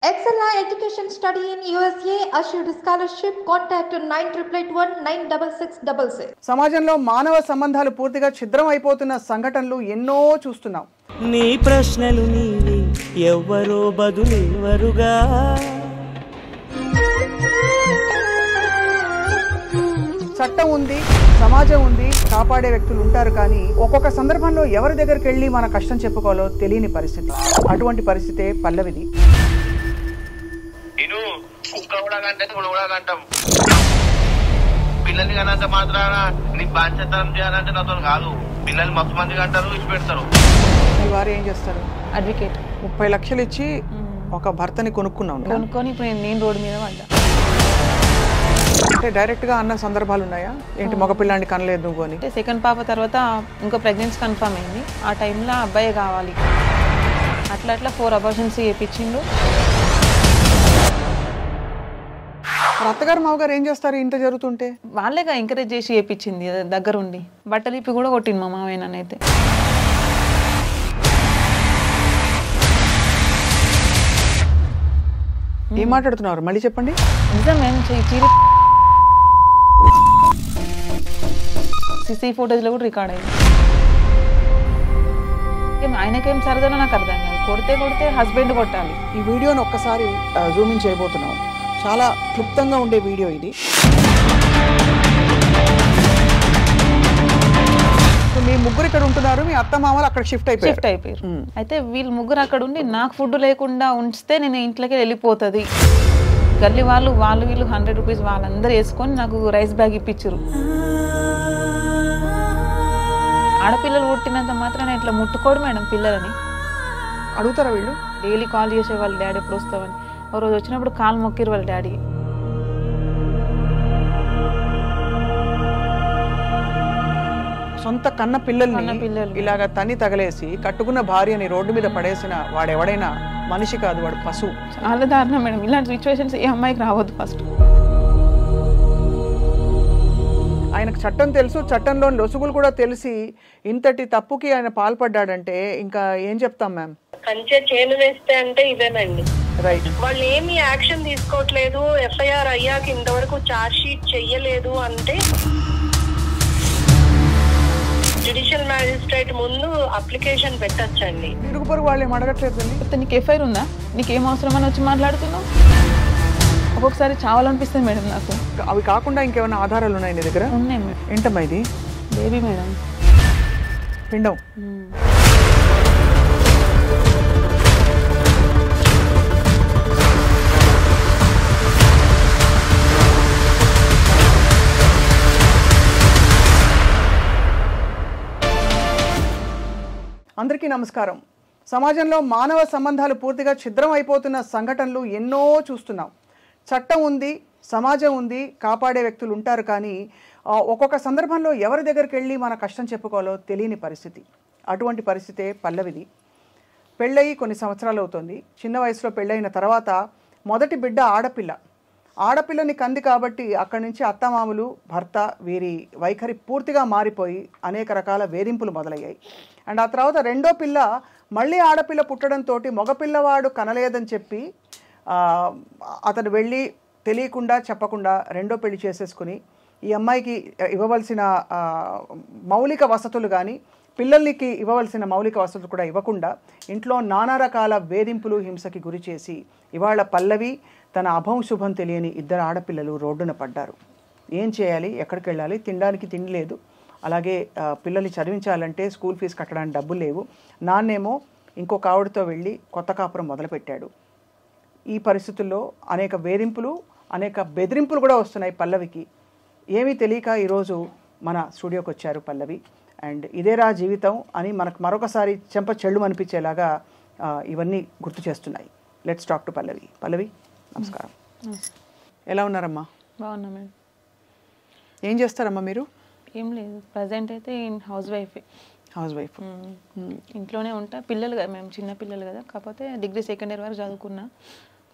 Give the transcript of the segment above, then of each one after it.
Excella Education Study in USA assured scholarship. Contact 9881 సమాజంలో మానవ సంబంధాలు పూర్తిగా ఛిద్రం అయిపోతున్న సంఘటనలు ఎన్నో చూస్తున్నాం. నీ ప్రశ్నలు నీవి ఎవ్వరో బదులెవరుగా. చట్టం ఉంది, సమాజం ఉంది, కాపాడే వ్యక్తులు ఉంటారు. కానీ ఒక్కొక్క సందర్భంలో ఎవరి దగ్గరికి వెళ్ళి మన కష్టం చెప్పుకోవాలో తెలియని పరిస్థితి. అటువంటి పరిస్థితే పల్లవిది. పిల్లల్ని కనంత మాత్రాన నీ బాధ్యతనం చేయాలంటే నాతో కాదు. పిల్లలు మస్తు మంది అంటారు, ఇచ్చి పెడతారు. మీ వారు ఏం చేస్తారు? అడ్వకేట్. 30 లక్షలు ఇచ్చి ఒక భర్తని కొనుక్కొని ఇప్పుడు నేను రోడ్డు మీద పడ్డా. అంటే డైరెక్ట్ గా అన్న సందర్భాలు ఉన్నాయా? ఏంటి మగ పిల్లాన్ని కనలేదు నువ్వు అని? అంటే సెకండ్ పాప తర్వాత ఇంకో ప్రెగ్నెన్సీ కన్ఫర్మ్ అయింది. ఆ టైంలో అబ్బాయి కావాలి, అట్లా 4 అబార్షన్స్ చేయించిండు. అత్తగారు మామగారు ఏం చేస్తారు ఇంత జరుగుతుంటే? వాళ్ళేగా ఎంకరేజ్ చేసి చేయించింది దగ్గరుండి. బట్టలు ఇప్పి కూడా కొట్టింది మా మామయ్య నన్నైతే. ఏం మాట్లాడుతున్నారు మళ్ళీ చెప్పండి. నిజమే. సిసి ఫోటోస్లో కూడా రికార్డ్ అయింది. ఆయనకేం సరదాలో నాకు అర్థం కాదు. కొడితే హస్బెండ్ కొట్టాలి. ఈ వీడియోని ఒక్కసారి జూమింగ్ చేయబోతున్నాం. చాలా క్లుప్తంగా ఉండే వీడియో ఇది. మీ ముగ్గురు ఇక్కడ ఉంటున్నారు, మీ అత్త మామలు అక్కడ షిఫ్ట్ అయిపోయారు. అయితే వీళ్ళు ముగ్గురు అక్కడ ఉండి నాకు ఫుడ్ లేకుండా ఉంచితే నేను ఇంట్లోకి వెళ్ళిపోతుంది. గల్లీ వాళ్ళు వీళ్ళు 100 రూపీస్ వాళ్ళందరూ వేసుకొని నాకు రైస్ బ్యాగ్ ఇప్పించారు. ఆడపిల్లలు పుట్టినంత మాత్రాన ఇట్లా ముట్టుకోడు మేడం పిల్లలని. అడుగుతారా వీళ్ళు? డైలీ కాల్ చేసే వాళ్ళ డాడీ ఎప్పుడు వస్తావని. ఒక రోజు వచ్చినప్పుడు కాలు మొక్కిరు వాళ్ళ డాడీ. సొంత కన్న పిల్లల్ని ఇలాగ తన్ని తగలేసి కట్టుకున్న భార్యని రోడ్డు మీద పడేసిన వాడెవడైనా మనిషి కాదు, వాడు పశువు. చాలా దారుణం మేడం. ఇలాంటి సిచ్యువేషన్స్ ఏ అమ్మాయికి రావద్దు. ఫస్ట్ ఆయనకు చట్టం తెలుసు, చట్టంలో లొసుగులు కూడా తెలిసి ఇంతటి తప్పుకి ఆయన పాల్పడ్డాడంటే ఇంకా ఏం చెప్తాం మ్యామ్? కంచె చేను వేస్తే అంటే ఇదేనండి. రైట్. వాళ్ళు ఏమి యాక్షన్ తీసుకోవట్లేదు. ఎఫ్ఐఆర్ అయ్యాక ఇంతవరకు చార్జ్ షీట్ చెయ్యలేదు అంటే జ్యుడిషియల్ మ్యాజిస్ట్రేట్ ముందు అప్లికేషన్ పెట్టచ్చండి. ఇరుగు పొరుగు వాళ్ళు ఏం అడగట్లేదు. నీకు ఎఫ్ఐఆర్ ఉందా, నీకేం అవసరం అని వచ్చి మాట్లాడుతున్నావు? ఒక్కొక్కసారి చావాలనిపిస్తుంది మేడం నాకు. అవి కాకుండా ఇంకేమైనా ఆధారాలు ఉన్నాయి నీ దగ్గర? ఉన్నాయి మేడం. ఏంటమ్మా ఇది? బేబీ మేడం, పిండం. అందరికీ నమస్కారం. సమాజంలో మానవ సంబంధాలు పూర్తిగా ఛిద్రం అయిపోతున్న సంఘటనలు ఎన్నో చూస్తున్నాం. చట్టం ఉంది, సమాజం ఉంది, కాపాడే వ్యక్తులు ఉంటారు. కానీ ఒక్కొక్క సందర్భంలో ఎవరి దగ్గరికి వెళ్ళి మన కష్టం చెప్పుకోవాలో తెలియని పరిస్థితి. అటువంటి పరిస్థితే పల్లవిది. పెళ్ళయి కొన్ని సంవత్సరాలు అవుతుంది. చిన్న వయసులో పెళ్ళైన తర్వాత మొదటి బిడ్డ ఆడపిల్లని కంది కాబట్టి అక్కడి నుంచి అత్తమామలు, భర్త వీరి వైఖరి పూర్తిగా మారిపోయి అనేక రకాల వేధింపులు మొదలయ్యాయి. అండ్ ఆ తర్వాత రెండో పిల్ల మళ్ళీ ఆడపిల్ల పుట్టడంతో మగపిల్లవాడు కనలేదని చెప్పి అతను వెళ్ళి తెలియకుండా చెప్పకుండా రెండో పెళ్లి చేసేసుకుని ఈ అమ్మాయికి ఇవ్వవలసిన మౌలిక వసతులు కానీ పిల్లలకి ఇవ్వవలసిన మౌలిక వసతులు కూడా ఇవ్వకుండా ఇంట్లో నానా రకాల వేధింపులు, హింసకి గురి చేసి ఇవాళ పల్లవి తన అభం శుభం తెలియని 2 ఆడపిల్లలు రోడ్డున పడ్డారు. ఏం చేయాలి, ఎక్కడికి వెళ్ళాలి? తినడానికి తిండి లేదు, అలాగే పిల్లల్ని చదివించాలంటే స్కూల్ ఫీజు కట్టడానికి డబ్బులు లేవు. నాన్నేమో ఇంకొక ఆవిడతో వెళ్ళి కొత్త కాపురం మొదలుపెట్టాడు. ఈ పరిస్థితుల్లో అనేక వేధింపులు, అనేక బెదిరింపులు కూడా వస్తున్నాయి పల్లవికి. ఏమీ తెలియక ఈరోజు మన స్టూడియోకి వచ్చారు పల్లవి. అండ్ ఇదేరా జీవితం అని మనకు మరొకసారి చెంప చెళ్ళు అనిపించేలాగా ఇవన్నీ గుర్తు చేస్తున్నాయి. లెట్స్ టాక్ టు పల్లవి. పల్లవి నమస్కారం. ఎలా ఉన్నారమ్మా? బాగున్నా మేడం. ఏం చేస్తారమ్మా మీరు? ఏం లేదు, ప్రజెంట్ అయితే హౌస్ వైఫ్. ఇంట్లోనే ఉంటా. పిల్లలు కదా మేము, చిన్న పిల్లలు కదా. కాకపోతే డిగ్రీ సెకండ్ ఇయర్ వరకు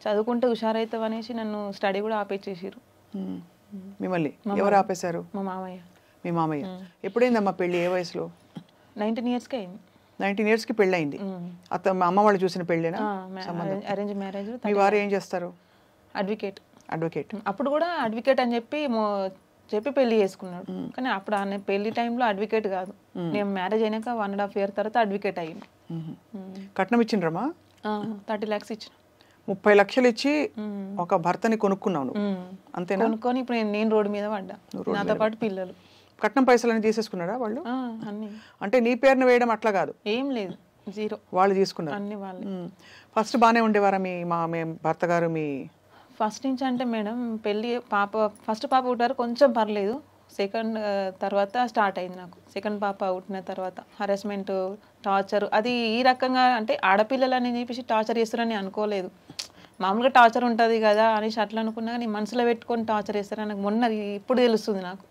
చదువుకుంటే హుషారైతావు అనేసి నన్ను స్టడీ కూడా ఆపేసేసారు. మిమ్మల్ని ఎవరు ఆపేశారు? మా మామయ్య. మీ మామయ్య. ఎప్పుడైందమ్మా పెళ్ళి? ఏ వయసులో? 19 yearsకి అయింది. 19 yearsకి పెళ్ళయింది. మా అమ్మ వాళ్ళు చూసిన పెళ్ళేనా? Arrange marriage. మీ వారు ఏం చేస్తారు? అడ్వకేట్. అప్పుడు కూడా అడ్వకేట్ అని చెప్పి పెళ్లి చేసుకున్నాడు. కానీ అప్పుడు ఆయన పెళ్లి టైంలో అడ్వకేట్ కాదు. నేను మ్యారేజ్ అయినాక 1.5 year తర్వాత అడ్వకేట్ అయ్యింది. కట్నం ఇచ్చిండ్రమ్మా? 30 lakhs ఇచ్చిన. 30 లక్షలు ఇచ్చి ఒక భర్తని కొనుక్కున్నావు అంతేనా? కొనుక్కొని ఇప్పుడు నేను రోడ్డు మీద పడ్డా, నాతో పాటు పిల్లలు. కట్నం పైసలని తీసేసుకున్నారా వాళ్ళు? అన్ని. అంటే నీ పేరున వేయడం అట్లా కాదు? ఏం లేదు, జీరో. వాళ్ళు తీసుకున్నారు అన్ని వాళ్ళు. ఫస్ట్ బాగానే ఉండేవారా మీ భర్త గారు? మీ ఫస్ట్ నుంచి అంటే మేడం పెళ్ళి ఫస్ట్ పాప పుట్టారు కొంచెం పర్లేదు. సెకండ్ తర్వాత స్టార్ట్ అయింది నాకు. సెకండ్ పాప పుట్టిన తర్వాత హరాస్మెంట్, టార్చర్. అది ఈ రకంగా అంటే ఆడపిల్లలని చెప్పేసి టార్చర్ చేస్తారని అనుకోలేదు. మామూలుగా టార్చర్ ఉంటుంది కదా అనేసి అట్లా అనుకున్నా, కానీ మనసులో పెట్టుకొని టార్చర్ చేస్తారని నాకు మొన్న ఇప్పుడు తెలుస్తుంది. నాకు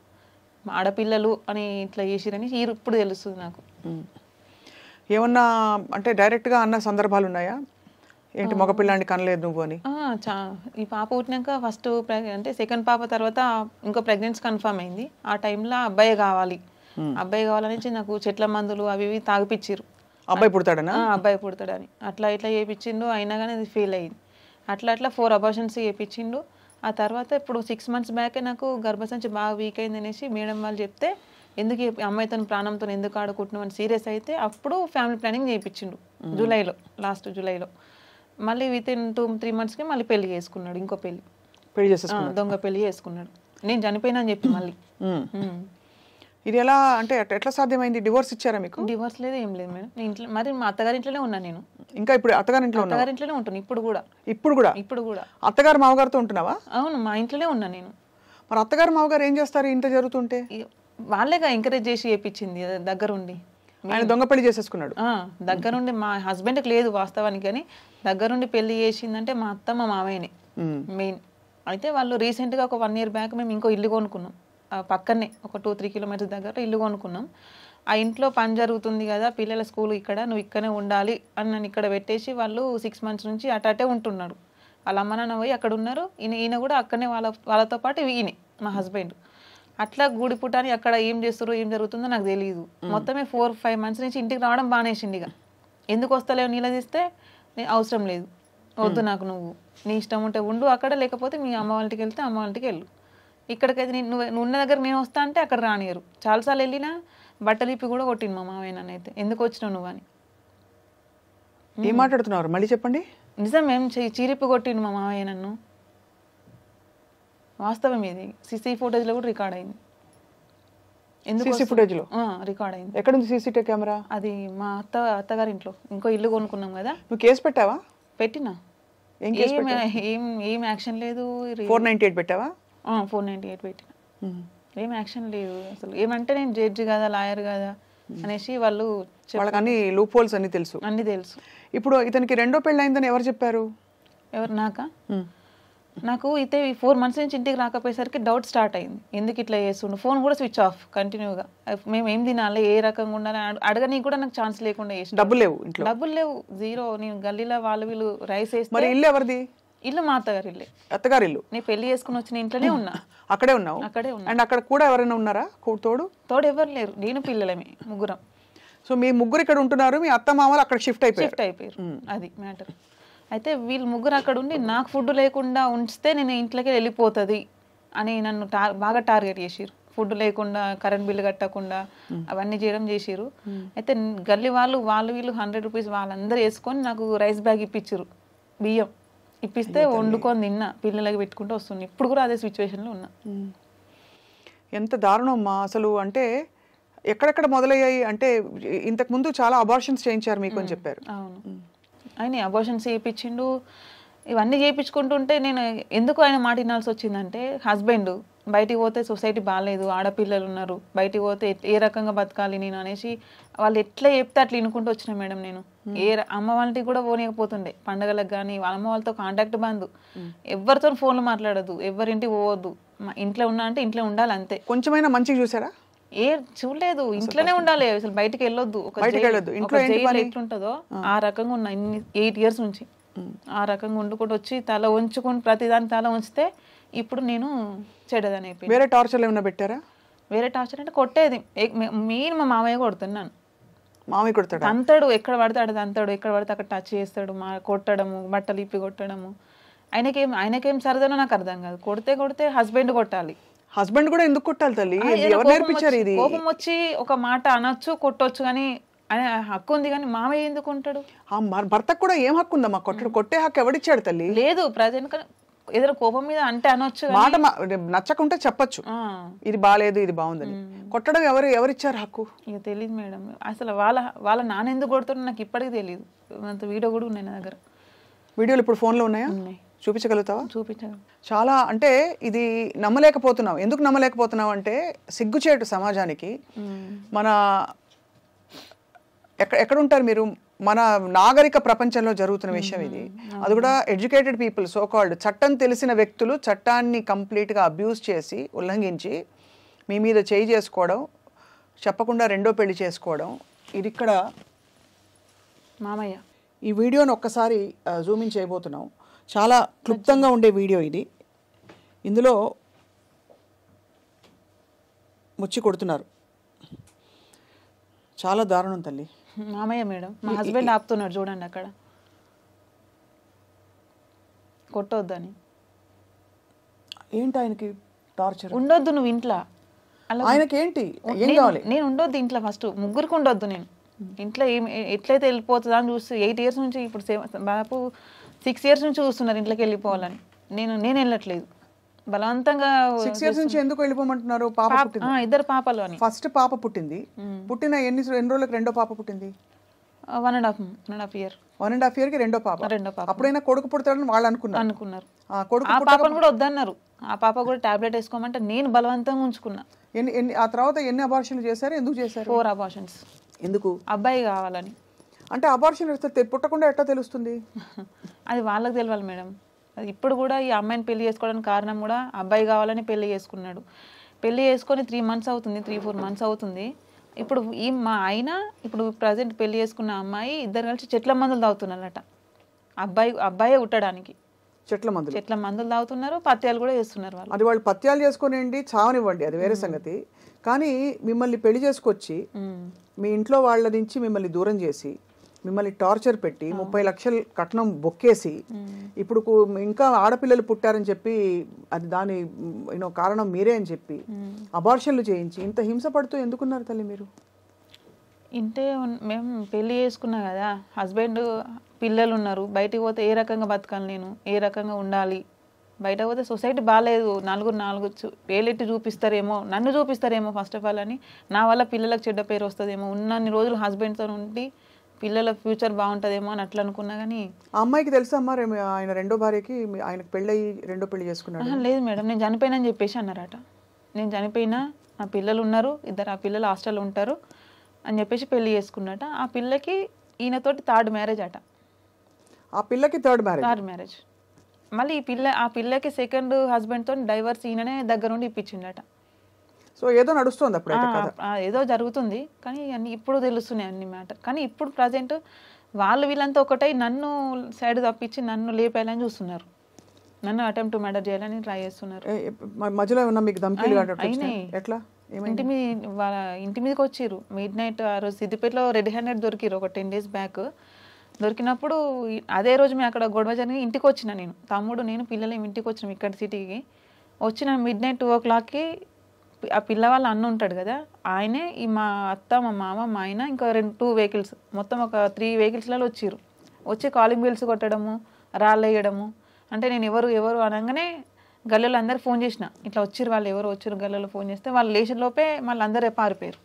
ఆడపిల్లలు అని ఇట్లా చేసిరని ఇప్పుడు తెలుస్తుంది నాకు. ఏమన్నా అంటే డైరెక్ట్గా అన్న సందర్భాలు ఉన్నాయా? ఏంటి మగపిల్లాన్ని కనలేదు నువ్వు అని? ఈ పాప పుట్టినాక ఫస్ట్ అంటే సెకండ్ పాప తర్వాత ఇంకో ప్రెగ్నెన్సీ కన్ఫర్మ్ అయింది. ఆ టైంలో అబ్బాయి కావాలని నాకు చెట్ల మందులు అవి ఇవి తాగిపిచ్చిరు. అబ్బాయి పుడతాడనా? అబ్బాయి పుడతాడని అట్లా ఇట్లా చేయించిండు. అయినా కానీ అది ఫెయిల్ అయింది. అట్లా 4 abortions చేయించిండు. ఆ తర్వాత ఇప్పుడు 6 months బ్యాకే నాకు గర్భసంచి బాగా వీక్ అయింది అనేసి మేడం వాళ్ళు చెప్తే, ఎందుకు అమ్మాయితో ప్రాణంతో ఎందుకు ఆడుకుంటున్నావు అని సీరియస్ అయితే అప్పుడు ఫ్యామిలీ ప్లానింగ్ చేయించిండు. లాస్ట్ జూలైలో. మళ్ళీ వితిన్ 2-3 monthsకి మళ్ళీ పెళ్లి చేసుకున్నాడు. ఇంకో పెళ్లి చేసేసుకున్నాడు. దొంగ పెళ్లి చేసుకున్నాడు. నేను చనిపోయినా అని చెప్పి మళ్ళీ. ఇది ఎలా అంటే ఎట్లా సాధ్యమైంది? డివోర్స్ ఇచ్చారా మీకు? డివోర్స్ లేదు, ఏం లేదు మేడం. ఇంట్లో మరి మా అత్తగారి ఇంట్లోనే ఉన్నా నేను. ఇంకా ఇప్పుడు అత్తగారింట్లోనే ఉంటాను ఇప్పుడు కూడా. అత్తగారు మామగారితో ఉంటున్నావా? అవును, మా ఇంట్లోనే ఉన్నా నేను. మరి అత్తగారు మామగారు ఏం చేస్తారు ఇంత జరుగుతుంటే? వాళ్ళేగా ఎంకరేజ్ చేసి చేయించింది దగ్గరుండి. ఆయన దొంగ పెళ్లి చేసేసుకున్నాడు. దగ్గరుండి. మా హస్బెండ్కి లేదు వాస్తవానికి, కానీ దగ్గరుండి పెళ్లి చేసిందంటే మా అత్త మా మామయ్యనే మెయిన్. అయితే వాళ్ళు రీసెంట్గా ఒక 1 year బ్యాక్ మేము ఇంకో ఇల్లు కొనుక్కున్నాం. పక్కనే ఒక 2-3 kilometers దగ్గర ఇల్లు కొనుక్కున్నాం. ఆ ఇంట్లో పని జరుగుతుంది కదా, పిల్లల స్కూల్ ఇక్కడ, నువ్వు ఇక్కడనే ఉండాలి అని నన్ను ఇక్కడ పెట్టేసి వాళ్ళు 6 months నుంచి అటే ఉంటున్నాడు. వాళ్ళ అమ్మ నాన్న పోయి అక్కడ ఉన్నారు. ఈయన కూడా అక్కడనే వాళ్ళతో పాటు ఈయన మా హస్బెండ్. అట్లా గూడిపుటాని అక్కడ ఏం చేస్తారో ఏం జరుగుతుందో నాకు తెలియదు. మొత్తమే 4-5 months నుంచి ఇంటికి రావడం బానేసింది. ఇక ఎందుకు వస్తలేవు నిలదీస్తే అవసరం లేదు, వద్దు నాకు, నువ్వు నీ ఇష్టం ఉంటే ఉండు అక్కడ, లేకపోతే మీ అమ్మ వాళ్ళకి వెళ్తే అమ్మ వాళ్ళకి వెళ్ళు, ఇక్కడికైతే నువ్వు ఉన్న దగ్గర నేను వస్తా అంటే అక్కడ రానియరు. చాలాసార్లు వెళ్ళినా బట్టలు ఇప్పి కూడా కొట్టింది మా మామయ్య నన్నైతే, ఎందుకు వచ్చినావు నువ్వు అని. ఏం మాట్లాడుతున్నారు మళ్ళీ చెప్పండి? నిజం, ఏం చీరిప్పి కొట్టిండు మా మామయ్య నన్ను. వాస్తవం ఇది. సీసీ ఫుటేజ్లో కూడా రికార్డ్ అయింది. సీసీ ఫుటేజ్లో రికార్డ్ అయింది. ఎక్కడుంది సీసీటీవీ కెమెరా? అది మా అత్తగారి ఇంట్లో. ఇంకో ఇల్లు కొనుక్కున్నాం కదా. నువ్వు కేసు పెట్టావా? పెట్టినా. ఏం యాక్షన్ లేదు. 498 పెట్టావా? 498 పెట్టిన. ఏం యాక్షన్ లేదు అసలు. ఏమంటే నేను జడ్జి కదా, లాయర్ కదా అనేసి వాళ్ళకి అన్ని లూప్ హోల్స్ అన్ని తెలుసు. ఇప్పుడు ఇతనికి రెండో పెళ్ళి అయిందని ఎవరు చెప్పారు? ఎవరు? నాకు అయితే 4 months నుంచి ఇంటికి రాకపోయేసరికి డౌట్ స్టార్ట్ అయింది. ఎందుకు ఇట్లా చేస్తుండు? ఫోన్ కూడా స్విచ్ ఆఫ్ కంటిన్యూగా. మేము ఏం తినాలి, ఏ రకంగా ఉండాలి అడగనీకి కూడా నాకు ఛాన్స్ లేకుండా చేసి. డబ్బులు లేవు, జీరో. నేను గల్లీలో వీళ్ళు రైస్ వేస్తే. మరి ఇల్లు ఎవరిది? ఇల్లు మా అత్తగారి ఇల్లే. అత్తగారి ఇల్లు. నేను పెళ్లి చేసుకుని వచ్చిన ఇంట్లోనే ఉన్నా. అక్కడే ఉన్నా. అండ్ అక్కడ కూడా ఎవరైనా ఉన్నారా తోడు ఎవరు లేరు, నేను పిల్లలమే ముగ్గురం. సో మీ ముగ్గురు ఇక్కడ ఉంటున్నారు, మీ అత్త మామలు అక్కడ షిఫ్ట్ అయిపోయారు. అది మ్యాటర్. అయితే వీళ్ళు ముగ్గురు అక్కడ ఉండి నాకు ఫుడ్ లేకుండా ఉంచితే నేను ఇంట్లోకి వెళ్ళిపోతుంది అని నన్ను బాగా టార్గెట్ చేసిరు. ఫుడ్ లేకుండా, కరెంట్ బిల్లు కట్టకుండా అవన్నీ చేసిరు. అయితే గల్లీ వీళ్ళు 100 rupees వాళ్ళందరూ వేసుకొని నాకు రైస్ బ్యాగ్ ఇప్పించారు. బియ్యం ఇప్పిస్తే వండుకొని తిన్నా, పిల్లలకి పెట్టుకుంటూ వస్తుంది. ఇప్పుడు కూడా అదే సిచ్యువేషన్లో ఉన్నా. ఎంత దారుణమ్మా అసలు. అంటే ఎక్కడెక్కడ మొదలయ్యాయి అంటే ఇంతకుముందు చాలా అబార్షన్స్ చేయించారు మీకు అని చెప్పారు. అవును, ఆయన అబార్షన్స్ చేయించిండు. ఇవన్నీ చేయించుకుంటుంటే నేను ఎందుకు ఆయన మాట వినాల్సి వచ్చిందంటే, హస్బెండ్ బయటికి పోతే సొసైటీ బాగాలేదు, ఆడపిల్లలు ఉన్నారు, బయటికి పోతే ఏ రకంగా బతకాలి నేను అనేసి వాళ్ళు ఎట్లా చెప్తే అట్లా వినుకుంటూ వచ్చిన మేడం. నేను అమ్మ వాళ్ళకి కూడా పోనీయకపోతుండే పండగలకు, కానీ వాళ్ళ అమ్మ వాళ్ళతో కాంటాక్ట్ బంద్, ఎవరితో ఫోన్లో మాట్లాడద్దు, ఎవరింటికి పోవద్దు, ఇంట్లో ఉన్నా అంటే ఇంట్లో ఉండాలి అంతే. కొంచెమైనా మంచిగా చూసారా? చూడలేదు, ఇంట్లోనే ఉండాలి, అసలు బయటకు వెళ్ళొద్దు. ఎట్లుంటుందో ఆ రకంగా ఉన్నా 8 years నుంచి. ఆ రకంగా వండుకుంటూ వచ్చి తల ఉంచుకొని ప్రతిదాని తల ఉంచితే ఇప్పుడు నేను చెడ్డదని అయిపోయింది. వేరే టార్చర్ ఏమైనా పెట్టారా? వేరే టార్చర్ అంటే కొట్టేది. మెయిన్ మా మామయ్య కొడుతున్నాను. మామయ్య కొడతాడు. తంతాడు, ఎక్కడ పడితే అక్కడ తంతాడు, ఎక్కడ పడితే అక్కడ టచ్ చేస్తాడు, కొట్టడము, బట్టలు ఇప్పి కొట్టడము. ఆయనకేం సరదానో నాకు అర్థం కాదు. కొడితే హస్బెండ్ కొట్టాలి. హస్బెండ్ కూడా ఎందుకు కొట్టాలి తల్లి? ఎవరు నేర్పించారు ఇది? కోపం వచ్చి ఒక మాట అనొచ్చు, కొట్టొచ్చు, కానీ ఆయన హక్కు ఉంది, కానీ మామయ్య ఎందుకు ఉంటాడు? భర్తకు కూడా ఏం హక్కు ఉందమ్మా? కొట్టే హక్కు ఎవడిచ్చాడు తల్లి? లేదు, ప్రజెంట్ ఏదైనా కోపం మీద అంటే అనొచ్చు, మాట నచ్చకుంటే చెప్పచ్చు, ఇది బాగాలేదు ఇది బాగుందని. కొట్టడం ఎవరిచ్చారు హక్కు? ఇక తెలియదు మేడం. అసలు వాళ్ళ నాన్న ఎందుకు కొడుతాడో నాకు ఇప్పటికీ తెలియదు. అంత వీడియో కూడా ఉన్నాయి నా దగ్గర. వీడియోలు ఇప్పుడు ఫోన్లో ఉన్నాయా? ఉన్నాయి. చూపించగలుగుతావా? చూపించాను. చాలా అంటే ఇది నమ్మలేకపోతున్నాం. ఎందుకు నమ్మలేకపోతున్నాం అంటే సిగ్గుచేటు సమాజానికి. మన ఎక్కడ ఉంటారు మీరు? మన నాగరిక ప్రపంచంలో జరుగుతున్న విషయం ఇది. అది కూడా ఎడ్యుకేటెడ్ పీపుల్, సో కాల్డ్ చట్టం తెలిసిన వ్యక్తులు చట్టాన్ని కంప్లీట్గా అబ్యూజ్ చేసి ఉల్లంఘించి మీ మీద చేయి చేసుకోవడం, చెప్పకుండా రెండో పెళ్లి చేసుకోవడం. ఇది ఇక్కడ మామయ్య. ఈ వీడియోని ఒక్కసారి జూమింగ్ చేయబోతున్నాం. చాలా క్లుప్తంగా ఉండే వీడియో ఇది. ఇందులో ముచ్చి కొడుతున్నారు. చాలా దారుణం తల్లి. మామయ్య మేడం, మా హస్బెండ్ ఆపుతున్నాడు చూడండి అక్కడ, కొట్టొద్దని. ఏంటి ఆయనకి టార్చర్? ఉండొద్దు నువ్వు ఇంట్లో. ఆయనకేంటి ఏం కావాలి? నేను ఉండొద్దు ఇంట్లో, ఫస్ట్ ముగ్గురికి ఉండొద్దు. నేను ఇంట్లో ఎట్లయితే వెళ్ళిపోతుందా అని చూస్తూ 8 years నుంచి, ఇప్పుడు బాపు 6 years నుంచి చూస్తున్నారు ఇంట్లోకి వెళ్ళిపోవాలని. నేను వెళ్ళట్లేదు బలవంతంగా. 6 years నుంచి ఎందుకు వెళ్ళిపోమంటున్నారు? పాప పుట్టింది, 2 పాపలు అని. ఫస్ట్ పాప పుట్టింది. పుట్టిన ఎన్ని రోజులకు రెండో పాప పుట్టింది? 1.5 year. 1.5 year కి రెండో పాప. అప్పుడైనా కొడుకు పుడతాడని వాళ్ళు అనుకున్నారు. ఆ పాపను కూడా వద్దన్నారు. ఆ పాప కూడా టాబ్లెట్ వేసుకోమంటే నేను బలవంతంగా ఉంచుకున్నా. ఆ తర్వాత ఎన్ని అబార్షన్లు చేశారు? ఎందుకు చేశారు? 4 abortions. ఎందుకు? అబ్బాయి కావాలని. అంటే అబార్షన్ వేస్తే పుట్టకుండా ఎట్లా తెలుస్తుంది? అది వాళ్ళకి తెలియాలి మేడం. ఇప్పుడు కూడా ఈ అమ్మాయిని పెళ్లి చేసుకోవడానికి కారణం కూడా అబ్బాయి కావాలని పెళ్లి చేసుకున్నాడు. పెళ్లి చేసుకొని 3 months అవుతుంది, 3-4 months అవుతుంది. ఇప్పుడు మా ఆయన ఇప్పుడు ప్రజెంట్ పెళ్లి చేసుకున్న అమ్మాయి ఇద్దరు కలిసి చెట్ల మందులు తాగుతున్నారట. అబ్బాయే ఉట్టడానికి చెట్ల మందులు తాగుతున్నారు, పత్యాలు కూడా చేస్తున్నారు వాళ్ళు. అది వాళ్ళు పత్యాలు చేసుకునేండి, చావనివ్వండి, అది వేరే సంగతి. కానీ మిమ్మల్ని పెళ్లి చేసుకొచ్చి మీ ఇంట్లో వాళ్ళ నుంచి మిమ్మల్ని దూరం చేసి మిమ్మల్ని టార్చర్ పెట్టి 30 లక్షలు కట్నం బొక్కేసి ఇప్పుడు ఇంకా ఆడపిల్లలు పుట్టారని చెప్పి అది దాని కారణం మీరే అని చెప్పి అబార్షన్లు చేయించి ఇంత హింస పడుతూ ఎందుకున్నారు తల్లి మీరు? ఇంటే మేము పెళ్లి చేసుకున్నా కదా, హస్బెండ్ పిల్లలు ఉన్నారు, బయటికి పోతే ఏ రకంగా బతకాలి, నేను ఏ రకంగా ఉండాలి, బయట పోతే సొసైటీ బాగాలేదు, నాలుగు వేలెట్టి చూపిస్తారేమో, నన్ను చూపిస్తారేమో ఫస్ట్ ఆఫ్ ఆల్ అని, నా వల్ల పిల్లలకు చెడ్డ పేరు వస్తుందేమో, ఉన్నన్ని రోజులు హస్బెండ్తో ఉండి పిల్లల ఫ్యూచర్ బాగుంటుందేమో అని అట్లా అనుకున్నా. కానీ ఆ అమ్మాయికి తెలుసా అమ్మా ఆయన రెండో భార్యకి ఆయనకు పెళ్ళయి రెండో పెళ్లి చేసుకున్నాడు? లేదు మేడం, నేను చనిపోయినా అని చెప్పేసి అన్నారట. నేను చనిపోయినా, నా పిల్లలు ఉన్నారు, ఆ పిల్లలు హాస్టల్లో ఉంటారు అని చెప్పేసి పెళ్లి చేసుకున్నట. ఆ పిల్లకి ఈయనతోటి 3rd marriage అట. ఆ పిల్లకి 3rd marriage. మళ్ళీ ఆ పిల్లకి 2nd husband తో డైవర్స్ ఈయననే దగ్గర నుండి ఇప్పించిండట. సో ఏదో నడుస్తుంది అప్పుడైతే కథ, ఏదో జరుగుతుంది. కానీ అన్ని ఇప్పుడు తెలుస్తున్నాయి అన్ని మ్యాటర్. కానీ ఇప్పుడు ప్రజెంట్ వీళ్ళంతా ఒకటై నన్ను సైడ్ తప్పించి నన్ను లేపేయాలని చూస్తున్నారు, నన్ను అటెంప్ట్ టు మర్డర్ చేయాలని ట్రై చేస్తున్నారు. మధ్యలో ఉన్న మీకు ధమ్కీలు ఎట్లా? ఇంటి మీదకి వచ్చిర్రు midnight. ఆ రోజు సిద్దిపేటలో రెడ్ హ్యాండెడ్ దొరికిరు ఒక 10 days బ్యాక్. దొరికినప్పుడు అదే రోజు మేము అక్కడ గొడవ జరిగి ఇంటికి వచ్చిన, నేను తమ్ముడు నేను పిల్లలు ఇంటికి వచ్చినాం ఇక్కడ సిటీకి. వచ్చిన midnight 2 o'clockకి ఆ పిల్ల వాళ్ళ అన్న ఉంటాడు కదా, ఆయనే మా అత్త, మా మామ, మా ఆయన, ఇంకా 2 vehicles, మొత్తం ఒక 3 vehiclesలలో వచ్చిర్రు. వచ్చి కాలింగ్ బెల్స్ కొట్టడము, రాళ్ళు వేయడము. అంటే నేను ఎవరు అనగానే గల్లీలో అందరు ఫోన్ చేసిన, ఇట్లా వచ్చిర్రు వాళ్ళు, ఎవరు వచ్చారు గల్లీలో ఫోన్ చేస్తే వాళ్ళు లేచిన లోపే మళ్ళీ అందరూ పారిపోయారు.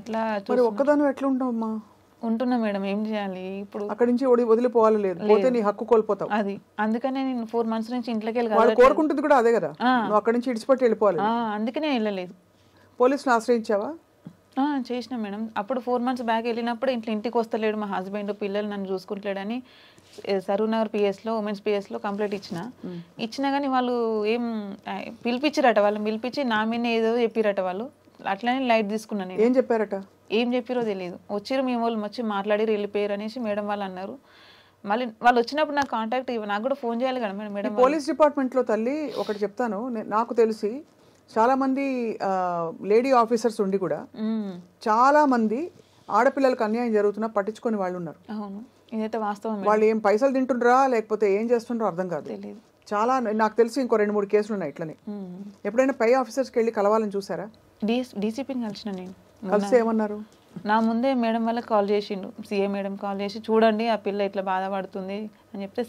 అట్లా ఒక్కదాను ఎట్లా ఉంటావమ్మా? ఉంటున్నా మేడం, ఏం చేయాలి ఇప్పుడు? అక్కడి నుంచి వదిలిపోవాలి, లేదు పోతే నీ హక్కు కోల్పోతావు. అది అందుకనే నేను 4 months నుంచి ఇంట్లోకి వెళ్ళి, వాళ్ళు కోరుకుంటుంది కూడా అదే కదా, నువ్వు అక్కడి నుంచి ఇడిచిపెట్టి వెళ్ళిపోవాలి. అందుకనే వెళ్ళలేదు. పోలీసులు ఆశ్రయించావా? చేసిన మేడం. అప్పుడు 4 months బ్యాక్ వెళ్ళినప్పుడు ఇంటికి వస్తలేడు మా హస్బెండ్, పిల్లలు నన్ను చూసుకుంటలేడని సరూనగర్ పిఎస్లో, ఉమెన్స్ పిఎస్లో కంప్లైంట్ ఇచ్చినా కానీ వాళ్ళు ఏం పిలిపించారట. వాళ్ళని పిలిపించి నా మీద ఏదో చెప్పిరట. వాళ్ళు అట్లనే లైట్ తీసుకున్నాను. ఏం చెప్పారట? ఏం చెప్పారో తెలియదు. వచ్చిరు మీ వాళ్ళు వచ్చి మాట్లాడి వెళ్ళిపోయారు అనేసి మేడం వాళ్ళు అన్నారు. మళ్ళీ వాళ్ళు వచ్చినప్పుడు నాకు కాంటాక్ట్ నాకు కూడా ఫోన్ చేయాలి కదా మేడం. పోలీస్ డిపార్ట్మెంట్లో తల్లి ఒకటి చెప్తాను, నాకు తెలిసి చాలామంది లేడీ ఆఫీసర్స్ ఉండి కూడా చాలామంది ఆడపిల్లలకు అన్యాయం జరుగుతున్నా పట్టించుకొని వాళ్ళు ఉన్నారు. అవును, ఇదైతే వాస్తవం. వాళ్ళు ఏం పైసలు తింటుండ్రా లేకపోతే ఏం చేస్తుండ్రో అర్థం కాదు. తెలియదు. చాలా నాకు తెలిసి ఇంకో 2-3 కేసులు ఉన్నాయి ఇట్లనే. ఎప్పుడైనా పై ఆఫీసర్స్కి వెళ్ళి కలవాలని చూసారా? డీసీపీని కలిసిన నేను. కలిసి ఏమన్నారు? నా ముందే మేడం వాళ్ళకి కాల్ చేసిండు, సీఏ మేడం కాల్ చేసి చూడండి ఆ పిల్ల ఇట్లా బాధపడుతుంది అని చెప్తే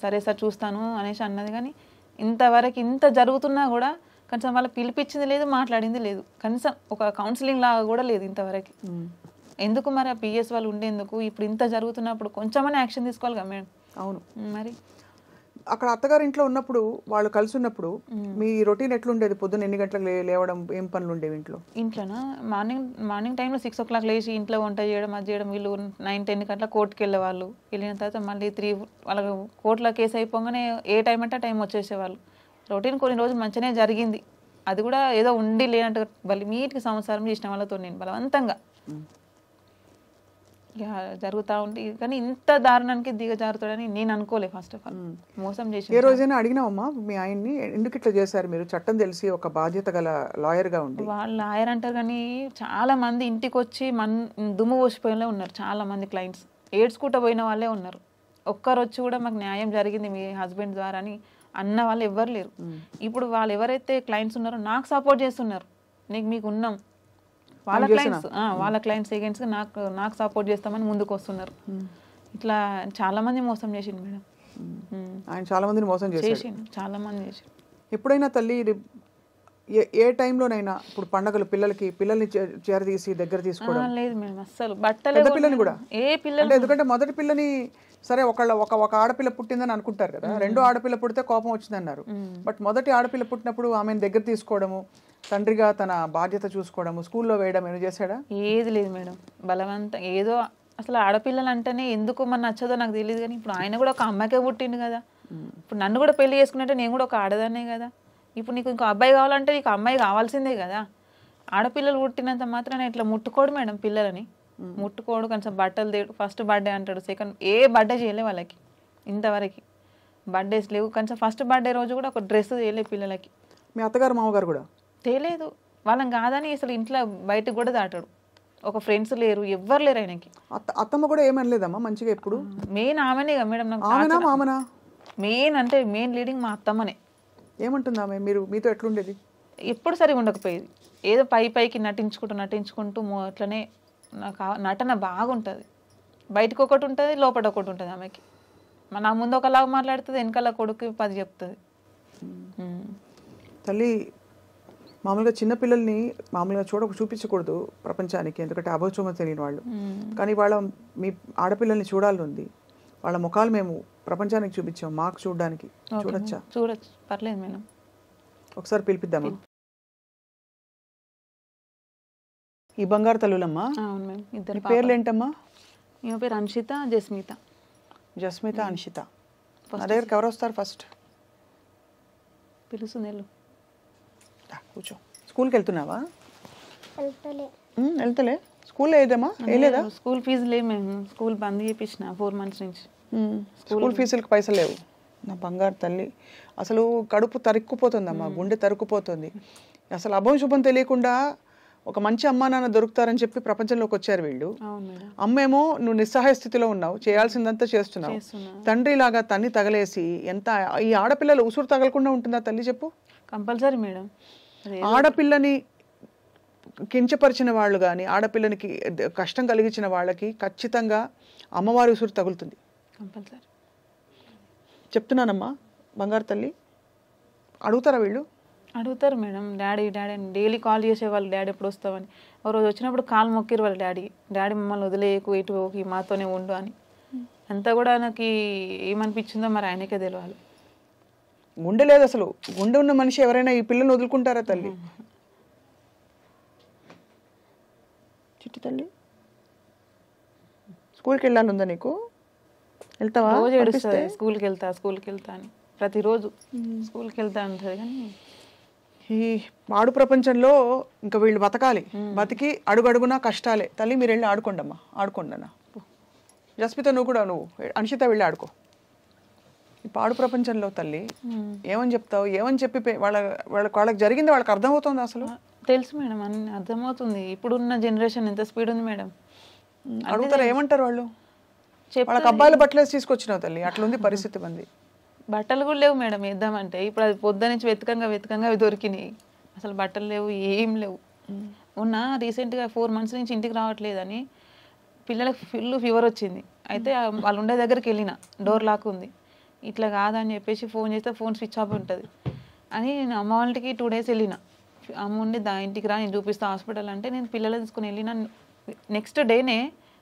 సరే సార్ చూస్తాను అనేసి అన్నది. కానీ ఇంతవరకు ఇంత జరుగుతున్నా కూడా కనీసం వాళ్ళ పిలిపించింది లేదు, మాట్లాడింది లేదు, కనీసం ఒక కౌన్సిలింగ్ లాగా కూడా లేదు ఇంతవరకు. ఎందుకు మరి ఆ పిఎస్ వాళ్ళు ఉండేందుకు? ఇప్పుడు ఇంత జరుగుతున్నప్పుడు కొంచెమనే యాక్షన్ తీసుకోవాలి కదా మేడం. అవును. మరి అక్కడ అత్తగారి ఇంట్లో ఉన్నప్పుడు వాళ్ళు కలిసి ఉన్నప్పుడు మీ రొటీన్ ఎట్లుండేది? పొద్దున్న ఎన్ని గంటలకు లేవడం, ఏం పనులు ఉండేవి ఇంట్లో? ఇంట్లోనా మార్నింగ్ టైంలో 6 o'clock లేచి ఇంట్లో వంట చేయడం, అది చేయడం. వీళ్ళు 9-10 గంటల కోర్టుకి వెళ్ళేవాళ్ళు. వెళ్ళిన తర్వాత మళ్ళీ 3 వాళ్ళ కోర్టులో కేసు అయిపోగానే ఏ టైం అంటే టైం వచ్చేసేవాళ్ళు. రొటీన్ కొన్ని రోజులు మంచిగానే జరిగింది. అది కూడా ఏదో ఉండి లేనట్టు మీటికి సంవత్సరం చేసిన వాళ్ళతో నేను బలవంతంగా జరుగుతూ ఉంది. కానీ ఇంత దారుణానికి దిగజారుతాడని నేను అనుకోలే. ఫస్ట్ ఆఫ్ ఆల్ మోసం చేసి. ఏ రోజైనా అడిగినావమ్మా మీ ఆయన్ని ఎందుకు ఇట్లా చేశారు మీరు? చట్టం తెలిసి ఒక బాధ్యత గల లాయర్గా ఉండి. వాళ్ళు లాయర్ అంటారు కానీ చాలా మంది ఇంటికి వచ్చి దుమ్ము పోసిపోయిన ఉన్నారు. చాలా మంది క్లయింట్స్ ఏడ్చుకుంటూ పోయిన వాళ్ళే ఉన్నారు. ఒక్కరు వచ్చి కూడా మాకు న్యాయం జరిగింది మీ హస్బెండ్ ద్వారా అని అన్న వాళ్ళు ఎవ్వరు లేరు. ఇప్పుడు వాళ్ళు ఎవరైతే క్లయింట్స్ ఉన్నారో నాకు సపోర్ట్ చేస్తున్నారు. మీకు ఉన్నాం వాళ్ళ క్లయింట్స్ అగేన్స్ట్ నాకు సపోర్ట్ చేస్తామని ముందుకు వస్తున్నారు. ఇట్లా చాలా మంది మోసం చేసిండు మేడం. ఆయన చాలా మందిని మోసం చేసిండు, చాలా మంది చేసిండు. ఎప్పుడైనా తల్లి ఏ టైంలోనైనా ఇప్పుడు పండగలు పిల్లల్ని చేరదీసి దగ్గర తీసుకోవడం లేదు మేడం అస్సలు. బట్టలు పిల్లని కూడా ఏ పిల్లలు, ఎందుకంటే మొదటి పిల్లని సరే ఒక ఆడపిల్ల పుట్టిందని అనుకుంటారు కదా, రెండో ఆడపిల్ల పుడితే కోపం వచ్చిందన్నారు. బట్ మొదటి ఆడపిల్ల పుట్టినప్పుడు ఆమెను దగ్గర తీసుకోవడము, తండ్రిగా తన బాధ్యత చూసుకోవడము, స్కూల్లో వేయడం ఏమైనా చేశాడా? ఏది లేదు మేడం. బలవంతం ఏదో అసలు ఆడపిల్లలు అంటేనే ఎందుకు మన నచ్చదో నాకు తెలియదు. కానీ ఇప్పుడు ఆయన కూడా ఒక అమ్మాయికే పుట్టిండు కదా. ఇప్పుడు నన్ను కూడా పెళ్లి చేసుకున్నట్టే నేను కూడా ఒక ఆడదాన్నే కదా. ఇప్పుడు నీకు ఇంకో అబ్బాయి కావాలంటే నీకు అమ్మాయి కావాల్సిందే కదా. ఆడపిల్లలు పుట్టినంత మాత్రాన ఇట్లా ముట్టుకోడు మేడం పిల్లలని. ముట్టుకోడు, కొంచెం బట్టలు తేడు. ఫస్ట్ బర్త్డే అంటాడు, సెకండ్ ఏ బర్త్డే చేయలే వాళ్ళకి ఇంతవరకు. బర్త్డేస్ లేవు. కొంచెం ఫస్ట్ బర్త్డే రోజు కూడా ఒక డ్రెస్ చేయలేదు పిల్లలకి. మీ అత్తగారు మామగారు కూడా తేలేదు. వాళ్ళని కాదని అసలు ఇంట్లో బయటకు కూడా దాటాడు. ఒక ఫ్రెండ్స్ లేరు, ఎవ్వరు లేరు ఆయనకి. అత్తమ్మ కూడా ఏమనలేదమ్మా మంచిగా? ఎప్పుడు మెయిన్ ఆమెనే కదా మేడం. మెయిన్ అంటే మెయిన్ లీడింగ్ మా అత్తమ్మనే. ఏమంటుంది ఆమె? మీతో ఎట్లుండేది? ఎప్పుడు సరిగా ఉండకపోయేది. ఏదో పైకి నటించుకుంటూ అట్లనే. నాకు నటన బాగుంటుంది. బయటకు ఒకటి ఉంటుంది, లోపల ఒకటి ఉంటుంది ఆమెకి. నా ముందు ఒకలాగా మాట్లాడుతుంది, వెనకాల కొడుకు 10 చెప్తుంది. తల్లి మామూలుగా చిన్నపిల్లల్ని మామూలుగా చూపించకూడదు ప్రపంచానికి, ఎందుకంటే అభోచూమ తెలియని వాళ్ళు. కానీ మీ ఆడపిల్లల్ని చూడాలని ఉంది. వాళ్ళ ముఖాలు మేము ప్రపంచానికి చూపించాం, మాకు చూడడానికి. చూడొచ్చు, పర్లేదు మేడం. ఒకసారి పిలిపిద్దామా? ఈ బంగారు తల్లులమ్మా. అవును మేడం. ఇద్దరు పేర్లు ఏంటమ్మా? ఈమె పేరు అన్షిత, జస్మిత, అన్షిత. నా దగ్గరికి ఎవరు వస్తారు ఫస్ట్? పిలుసునేళ్ళు. కూర్చో. స్కూల్కి వెళ్తున్నావా? వెళ్తలే. స్కూల్లో ఏదమ్మా? వేయలేదా? స్కూల్ ఫీజు లేవు మేము. స్కూల్ బంద్ చేయించిన 4 months నుంచి. స్కూల్ ఫీజులకు పైసలు లేవు. నా బంగారు తల్లి అసలు కడుపు తరుక్కుపోతుందమ్మా, గుండె తరుక్కుపోతుంది. అసలు అభం శుభం తెలియకుండా ఒక మంచి అమ్మా నాన్న దొరుకుతారని చెప్పి ప్రపంచంలోకి వచ్చారు వీళ్ళు. అమ్మేమో నువ్వు నిస్సహాయ స్థితిలో ఉన్నావు, చేయాల్సిందంతా చేస్తున్నావు. తండ్రిలాగా తన్ని తగలేసి ఎంత ఈ ఆడపిల్లలు ఉసురు తగలకుండా ఉంటుందా తల్లి చెప్పు? Compulsory madam. ఆడపిల్లని కించపరిచిన వాళ్ళు కానీ ఆడపిల్లనికి కష్టం కలిగించిన వాళ్ళకి ఖచ్చితంగా అమ్మవారి ఉసురు తగులుతుంది. కంపల్సరీ చెప్తున్నానమ్మా బంగారు తల్లి. అడుగుతారా వీళ్ళు? అడుగుతారు మేడం. డాడీ అని డైలీ కాల్ చేసేవాళ్ళు, డాడీ ఎప్పుడు వస్తావని. ఒక రోజు వచ్చినప్పుడు కాలు మొక్కిరు వాళ్ళ డాడీ మమ్మల్ని వదిలేయకు, ఇటు మాతోనే ఉండు అని. అంతా కూడా నాకు ఏమనిపించిందో మరి ఆయనకే తెలియాలి. గుండె లేదు అసలు. గుండె ఉన్న మనిషి ఎవరైనా ఈ పిల్లల్ని వదులుకుంటారా తల్లి? చిట్టి తల్లి స్కూల్కి వెళ్ళాలి ఉందా నీకు? వెళ్తావా? రోజు ఏడుస్తుంది, స్కూల్కి వెళ్తా అని. ప్రతిరోజు స్కూల్కి వెళ్తా ఉంటుంది. కానీ ఈ ఆడు ప్రపంచంలో ఇంకా వీళ్ళు బతికి అడుగడుగునా కష్టాలే. తల్లి మీరు వెళ్ళి ఆడుకోండి అమ్మా, ఆడుకోండి అన్న. జస్మిత నువ్వు అన్షిత వెళ్ళి ఆడుకో. ఈ పాడు ప్రపంచంలో తల్లి ఏమని చెప్తావు? ఏమని చెప్పి వాళ్ళకి జరిగింది వాళ్ళకి అర్థమవుతుంది అసలు? తెలుసు మేడం, అన్ని అర్థమవుతుంది. ఇప్పుడున్న జనరేషన్ ఎంత స్పీడ్ ఉంది మేడం. అడుగుతారా ఏమంటారు వాళ్ళు? వాళ్ళకి అబ్బాయిల బట్టలేసి తీసుకొచ్చినావు తల్లి, అట్లుంది పరిస్థితి మంది. బట్టలు కూడా లేవు మేడం వేద్దామంటే. ఇప్పుడు అది పొద్దు నుంచి వెతకంగా అవి దొరికినాయి. అసలు బట్టలు లేవు, ఏం లేవు. మొన్న రీసెంట్గా 4 months నుంచి ఇంటికి రావట్లేదని పిల్లలకు ఫుల్ ఫీవర్ వచ్చింది. అయితే వాళ్ళు ఉండే దగ్గరికి వెళ్ళిన, డోర్ లాక్ ఉంది. ఇట్లా కాదని చెప్పేసి ఫోన్ చేస్తే ఫోన్ స్విచ్ ఆఫ్ ఉంటుంది అని నేను అమ్మ వాళ్ళ ఇంటికి 2 days వెళ్ళిన. అమ్మ ఉండి ఇంటికి రా, నేను చూపిస్తా హాస్పిటల్ అంటే నేను పిల్లలు తీసుకుని వెళ్ళిన. నెక్స్ట్ డేనే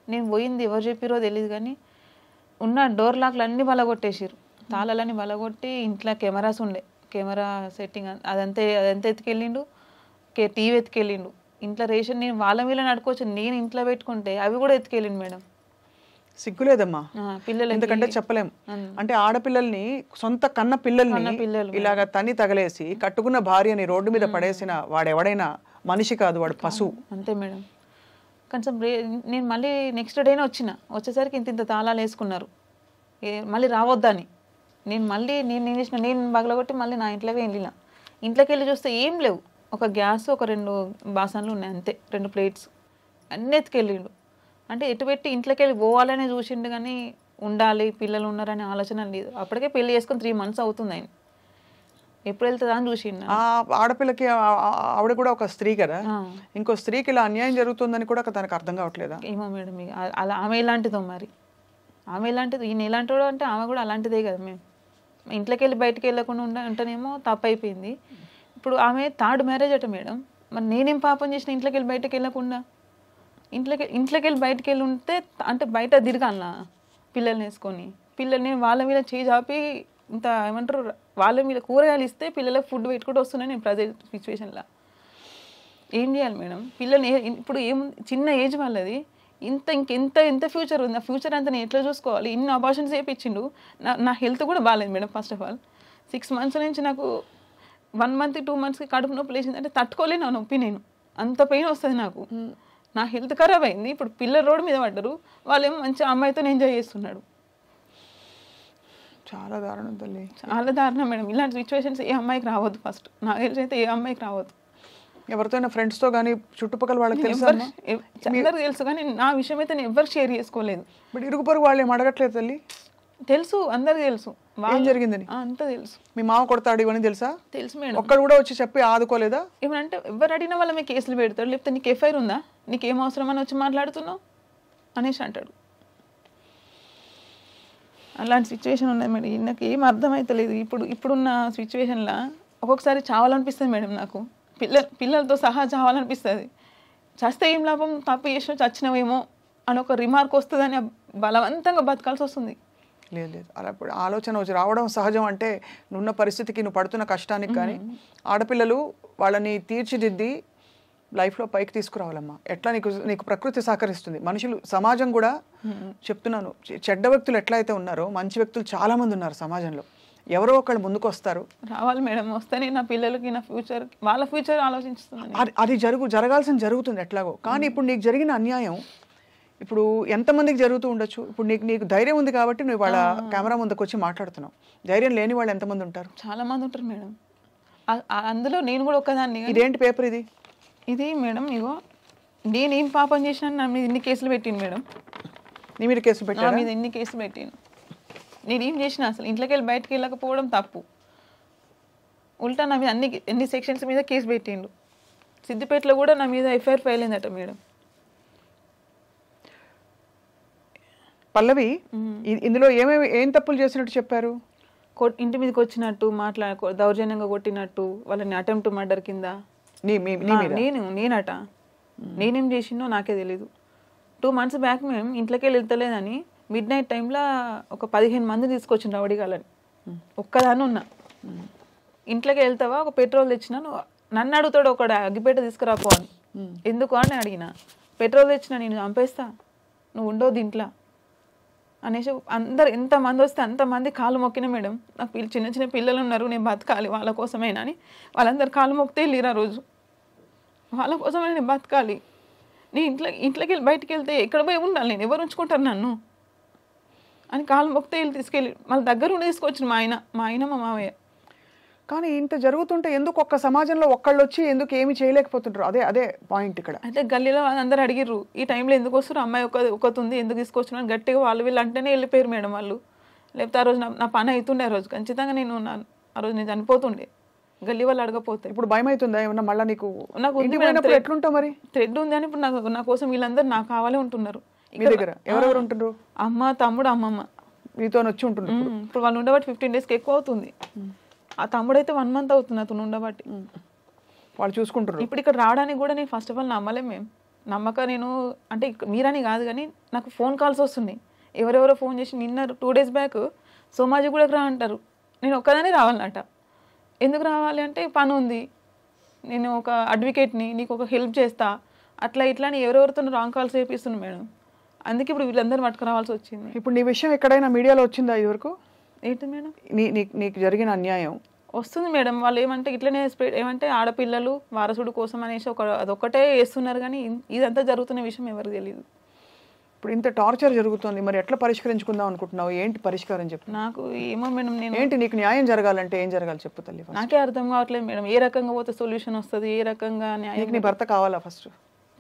నేను పోయింది, ఎవరు చెప్పిరో తెలియదు కానీ ఉన్న డోర్ లాక్లు అన్నీ బలగొట్టేసారు, తాళాలన్నీ బలగొట్టి ఇంట్లో కెమెరాస్ ఉండే, కెమెరా సెట్టింగ్ అదంతా ఎత్తుకెళ్ళిండు, టీవీ ఎత్తుకెళ్ళిండు. ఇంట్లో రేషన్ నేను వాళ్ళ మీద నడుకోవచ్చు, నేను ఇంట్లో పెట్టుకుంటే అవి కూడా ఎత్తుకెళ్ళిండు మేడం. సిగ్గులేదమ్మా పిల్లలు, ఎందుకంటే చెప్పలేం. అంటే ఆడపిల్లల్ని, సొంత కన్న పిల్లల్ని ఇలాగ తని తగలేసి కట్టుకున్న భార్యని రోడ్డు మీద పడేసిన వాడెవడైనా మనిషి కాదు, వాడు పశువు. అంతే మేడం. కొంచెం నేను మళ్ళీ నెక్స్ట్ డేనే వచ్చేసరికి ఇంత తాళాలు వేసుకున్నారు, మళ్ళీ రావద్దని. నేను బగలగొట్టి మళ్ళీ నా ఇంట్లోకి వెళ్ళిన. ఇంట్లోకి వెళ్ళి చూస్తే ఏం లేవు, ఒక గ్యాస్, ఒక 2 బాసన్లు ఉన్నాయి అంతే, 2 plates అన్నీ ఎత్తుకెళ్ళిండు. అంటే ఎటు పెట్టి ఇంట్లోకి వెళ్ళి పోవాలనే చూసిండు కానీ ఉండాలి, పిల్లలు ఉన్నారనే ఆలోచన లేదు. అప్పటికే పెళ్లి చేసుకుని 3 months అవుతుంది. ఆయన ఎప్పుడు వెళ్తుందా అని చూసిండు. ఆడపిల్లకి ఆవిడ కూడా ఒక స్త్రీ కదా, ఇంకో స్త్రీకి ఇలా అన్యాయం జరుగుతుందని కూడా తనకు అర్థం కావట్లేదా? ఏమో మేడం, అలా ఆమె ఎలాంటిదో మరి, ఆమె ఎలాంటిది, ఈయన ఎలాంటిదో అంటే ఆమె కూడా అలాంటిదే కదా. మేము ఇంట్లోకి వెళ్ళి బయటకు వెళ్ళకుండా ఉంటేనేమో తప్పు అయిపోయింది. ఇప్పుడు ఆమె 3rd marriage అట మేడం. మరి నేనేం పాపం చేసిన ఇంట్లోకి వెళ్ళి బయటకు వెళ్ళకుండా? ఇంట్లోకి వెళ్ళి బయటకు వెళ్ళి ఉంటే అంటే బయట తిరగాల పిల్లల్ని వేసుకొని, పిల్లల్ని వాళ్ళ మీద చేయి చాపి ఇంత ఏమంటారు వాళ్ళ మీద కూరగాయలు ఇస్తే పిల్లలకు ఫుడ్ పెట్టుకుంటూ వస్తున్నాయి. నేను ప్రజెంట్ సిచ్యువేషన్లో ఏం చేయాలి మేడం? పిల్లల్ని ఇప్పుడు చిన్న ఏజ్ వాళ్ళది, ఎంత ఫ్యూచర్ ఉంది, ఆ ఫ్యూచర్ అంతా నేను ఎట్లా చూసుకోవాలి? ఇన్ని అబార్షన్స్ చేయించిండు. నా హెల్త్ కూడా బాగాలేదు madam. First of all 6 months నుంచి నాకు 1 month 2 monthsకి కడుపు నొప్పి లేచింది అంటే తట్టుకోలేను ఆ నొప్పి. నేను అంత పెయిన్ వస్తుంది నాకు, నా హెల్త్ ఖరాబ్ అయింది. ఇప్పుడు పిల్లలు రోడ్డు మీద పడ్డారు, వాళ్ళేమో మంచి అమ్మాయితో ఎంజాయ్ చేస్తున్నాడు. చాలా దారుణం తల్లి, చాలా దారుణం మేడం. ఇలాంటి సిచ్యువేషన్స్ ఏ అమ్మాయికి రావద్దు. ఫస్ట్ నాకు తెలిసి అయితే ఏ అమ్మాయికి రావద్దు. ఎవరితోనైనా ఫ్రెండ్స్తో కానీ చుట్టుపక్కల వాళ్ళకి తెలుసు, అందరికి తెలుసు, కానీ నా విషయం అయితే నేను ఎవరు షేర్ చేసుకోలేదు. బట్ ఇరుగు పొరుగు వాళ్ళు ఏం అడగట్లేదు తల్లి? తెలుసు, అందరికి తెలుసు ఏం జరిగిందని, అంతా తెలుసు. మీ మామ కొడతాడు ఇవన్నీ తెలుసా? తెలుసు మేడం. ఒక్కడు కూడా వచ్చి చెప్పి ఆదుకోలేదా? ఏమంటే ఎవరు అడిగినా వాళ్ళ మీ కేసులు పెడతాడు, లేకపోతే నీకు ఎఫ్ఐఆర్ ఉందా, నీకేం అవసరం అని వచ్చి మాట్లాడుతున్నావు అనేసి అంటాడు. అలాంటి సిచ్యువేషన్ ఉన్నది మేడం. నాకు ఏం అర్థమవుతలేదు. ఇప్పుడున్న సిచ్యువేషన్లో ఒక్కొక్కసారి చావాలనిపిస్తుంది మేడం. నాకు పిల్లలతో సహా చావాలనిపిస్తుంది. చస్తే ఏం లాభం, తప్పు చేసినా చచ్చినవేమో అని ఒక రిమార్క్ వస్తుందని బలవంతంగా బతకాల్సి వస్తుంది. లేదు అలా ఇప్పుడు ఆలోచన వచ్చి రావడం సహజం. అంటే నువ్వున్న పరిస్థితికి, నువ్వు పడుతున్న కష్టానికి. కానీ ఆడపిల్లలు వాళ్ళని తీర్చిదిద్ది లైఫ్లో పైకి తీసుకురావాలమ్మా. ఎట్లా నీకు ప్రకృతి సహకరిస్తుంది, మనుషులు, సమాజం కూడా. చెప్తున్నాను, చెడ్డ వ్యక్తులు ఎట్లా అయితే ఉన్నారో మంచి వ్యక్తులు చాలామంది ఉన్నారు సమాజంలో. ఎవరో ఒకళ్ళు ముందుకు వస్తారు, రావాలి మేడం. వస్తేనే నా పిల్లలకి, నా ఫ్యూచర్, వాళ్ళ ఫ్యూచర్ ఆలోచిస్తున్నాను. అది జరగాల్సిన జరుగుతుంది ఎట్లాగో. కానీ ఇప్పుడు నీకు జరిగిన అన్యాయం ఇప్పుడు ఎంతమందికి జరుగుతూ ఉండొచ్చు. ఇప్పుడు నీకు ధైర్యం ఉంది కాబట్టి నువ్వు వాళ్ళ కెమెరా ముందుకు వచ్చి మాట్లాడుతున్నావు. ధైర్యం లేని వాళ్ళు ఎంతమంది ఉంటారు? చాలా మంది ఉంటారు మేడం. అందులో నేను కూడా ఒక్కదాన్ని. ఇదేంటి పేపర్ ఇది మేడం? ఇగో నేనేం పాపం చేసినా నా మీద ఇన్ని కేసులు పెట్టింది మేడం. నీ మీద కేసులు పెట్టా? నా మీద ఎన్ని కేసులు పెట్టాను. నేనేం చేసిన అసలు ఇంట్లోకి వెళ్ళి బయటకు వెళ్ళకపోవడం తప్పు. ఉల్టా నా మీద ఎన్ని సెక్షన్స్ మీద కేసు పెట్టిండు. సిద్దిపేటలో కూడా నా మీద ఎఫ్ఐఆర్ ఫైల్ అయిందట మేడం. పల్లవి, ఇందులో ఏం తప్పులు చేసినట్టు చెప్పారు? ఇంటి మీదకి వచ్చినట్టు, దౌర్జన్యంగా కొట్టినట్టు, వాళ్ళని అటెంప్ట్ మర్డర్ కింద. నేనట నేనేం చేసినో నాకే తెలీదు. 2 months బ్యాక్ మేము ఇంట్లోకి వెళ్తలేదని మిడ్-నైట్ టైంలో ఒక 15 మంది తీసుకొచ్చిన రౌడీగాలని. ఒక్కదాన్ని ఉన్నా. ఇంట్లోకి వెళ్తావా, ఒక పెట్రోల్ తెచ్చినా, నన్ను అడుగుతాడు ఒకడు అగ్గిపేట తీసుకురాపో అని. ఎందుకు అని అడిగిన. పెట్రోల్ తెచ్చినా, నేను చంపేస్తా, నువ్వు ఉండవు దీంట్లో అనేసి అందరు ఎంతమంది వస్తే అంతమంది కాలు మొక్కిన మేడం. నాకు చిన్న చిన్న పిల్లలు ఉన్నారు, నేను బతకాలి వాళ్ళ కోసమైనా అని వాళ్ళందరూ కాలు మొక్కితే వెళ్ళిరు ఆ రోజు. వాళ్ళ కోసమైనా నేను బతకాలి. నేను ఇంట్లోకి వెళ్ళి బయటికి వెళ్తే ఎక్కడ పోయి ఉండాలి, నేను ఎవరు ఉంచుకుంటారు నన్ను అని కాలు మొక్కితే వీళ్ళు తీసుకెళ్ళి మళ్ళీ దగ్గర ఉండి తీసుకొచ్చిన మా ఆయన మా మామయ్య. కానీ ఇంత జరుగుతుంటే ఎందుకు ఒక్క సమాజంలో ఒక్కళ్ళు వచ్చి ఎందుకు ఏమి చేయలేకపోతుంటారు? అదే అదే పాయింట్ ఇక్కడ. అయితే గల్లీలో అందరు అడిగిర్రు ఈ టైంలో ఎందుకు వస్తారు, అమ్మాయి ఒకతుంది ఎందుకు తీసుకొచ్చినా గట్టిగా వాళ్ళు వీళ్ళు అంటేనే వెళ్ళిపోయారు మేడం వాళ్ళు. లేకపోతే ఆ రోజు నా పని అవుతుండే, ఆ రోజు ఖచ్చితంగా నేను ఆ రోజు నేను చనిపోతుండే గల్లీ వాళ్ళు అడగపోతే. ఇప్పుడు భయం అవుతుందా ఏమన్నా మళ్ళీ నీకు? నాకు ఎట్లుంటావు మరి? థ్రెడ్ ఉంది అని ఇప్పుడు నా కోసం వీళ్ళందరూ నాకు కావాలే ఉంటున్నారు. మీ దగ్గర ఎవరెవరు ఉంటున్నారు? అమ్మ, తమ్ముడు, అమ్మమ్మ మీతో వచ్చి ఉంటున్నారు. ఇప్పుడు వాళ్ళు ఉండబట్టి 15 days ఎక్కువ అవుతుంది. ఆ తమ్ముడు అయితే 1 month అవుతుంది అతను ఉండబట్టి. వాళ్ళు చూసుకుంటారు. ఇప్పుడు ఇక్కడ రావడానికి కూడా నేను ఫస్ట్ ఆఫ్ ఆల్ నమ్మలేం మేము. నమ్మక నేను అంటే మీరని కాదు కానీ నాకు ఫోన్ కాల్స్ వస్తున్నాయి. ఎవరెవరో ఫోన్ చేసి నిన్న 2 days బ్యాక్ సోమాజీ కూడా రా అంటారు. నేను ఒక్కదానే రావాలన్నట. ఎందుకు రావాలి అంటే పని ఉంది, నేను ఒక అడ్వకేట్ని, నీకు ఒక హెల్ప్ చేస్తా, అట్లా ఇట్లా అని ఎవరెవరితో రాంగ్ కాల్స్ చేపిస్తున్నాను మేడం. అందుకే ఇప్పుడు వీళ్ళందరూ పట్టుకు రావాల్సి వచ్చింది. ఇప్పుడు నీ విషయం ఎక్కడైనా మీడియాలో వచ్చిందా ఇదివరకు? ఏంటి మేడం? నీకు జరిగిన అన్యాయం వస్తుంది మేడం. వాళ్ళు ఏమంటే ఇట్లనే ఏమంటే ఆడపిల్లలు వారసుడు కోసం అనేసి అదొక్కటే వేస్తున్నారు కానీ ఇదంతా జరుగుతున్న విషయం ఎవరికి తెలియదు. ఇప్పుడు ఇంత టార్చర్ జరుగుతుంది, మరి ఎట్లా పరిష్కరించుకుందాం అనుకుంటున్నావు? ఏంటి పరిష్కారం చెప్పు. నాకు ఏమో మేడం, నేను ఏంటి నీకు న్యాయం జరగాలంటే ఏం జరగాలి చెప్పు తల్లి. నాకే అర్థం కావట్లేదు మేడం, ఏ రకంగా పోతే సొల్యూషన్ వస్తుంది, ఏ రకంగా న్యాయం. నీ భర్త కావాలా ఫస్ట్?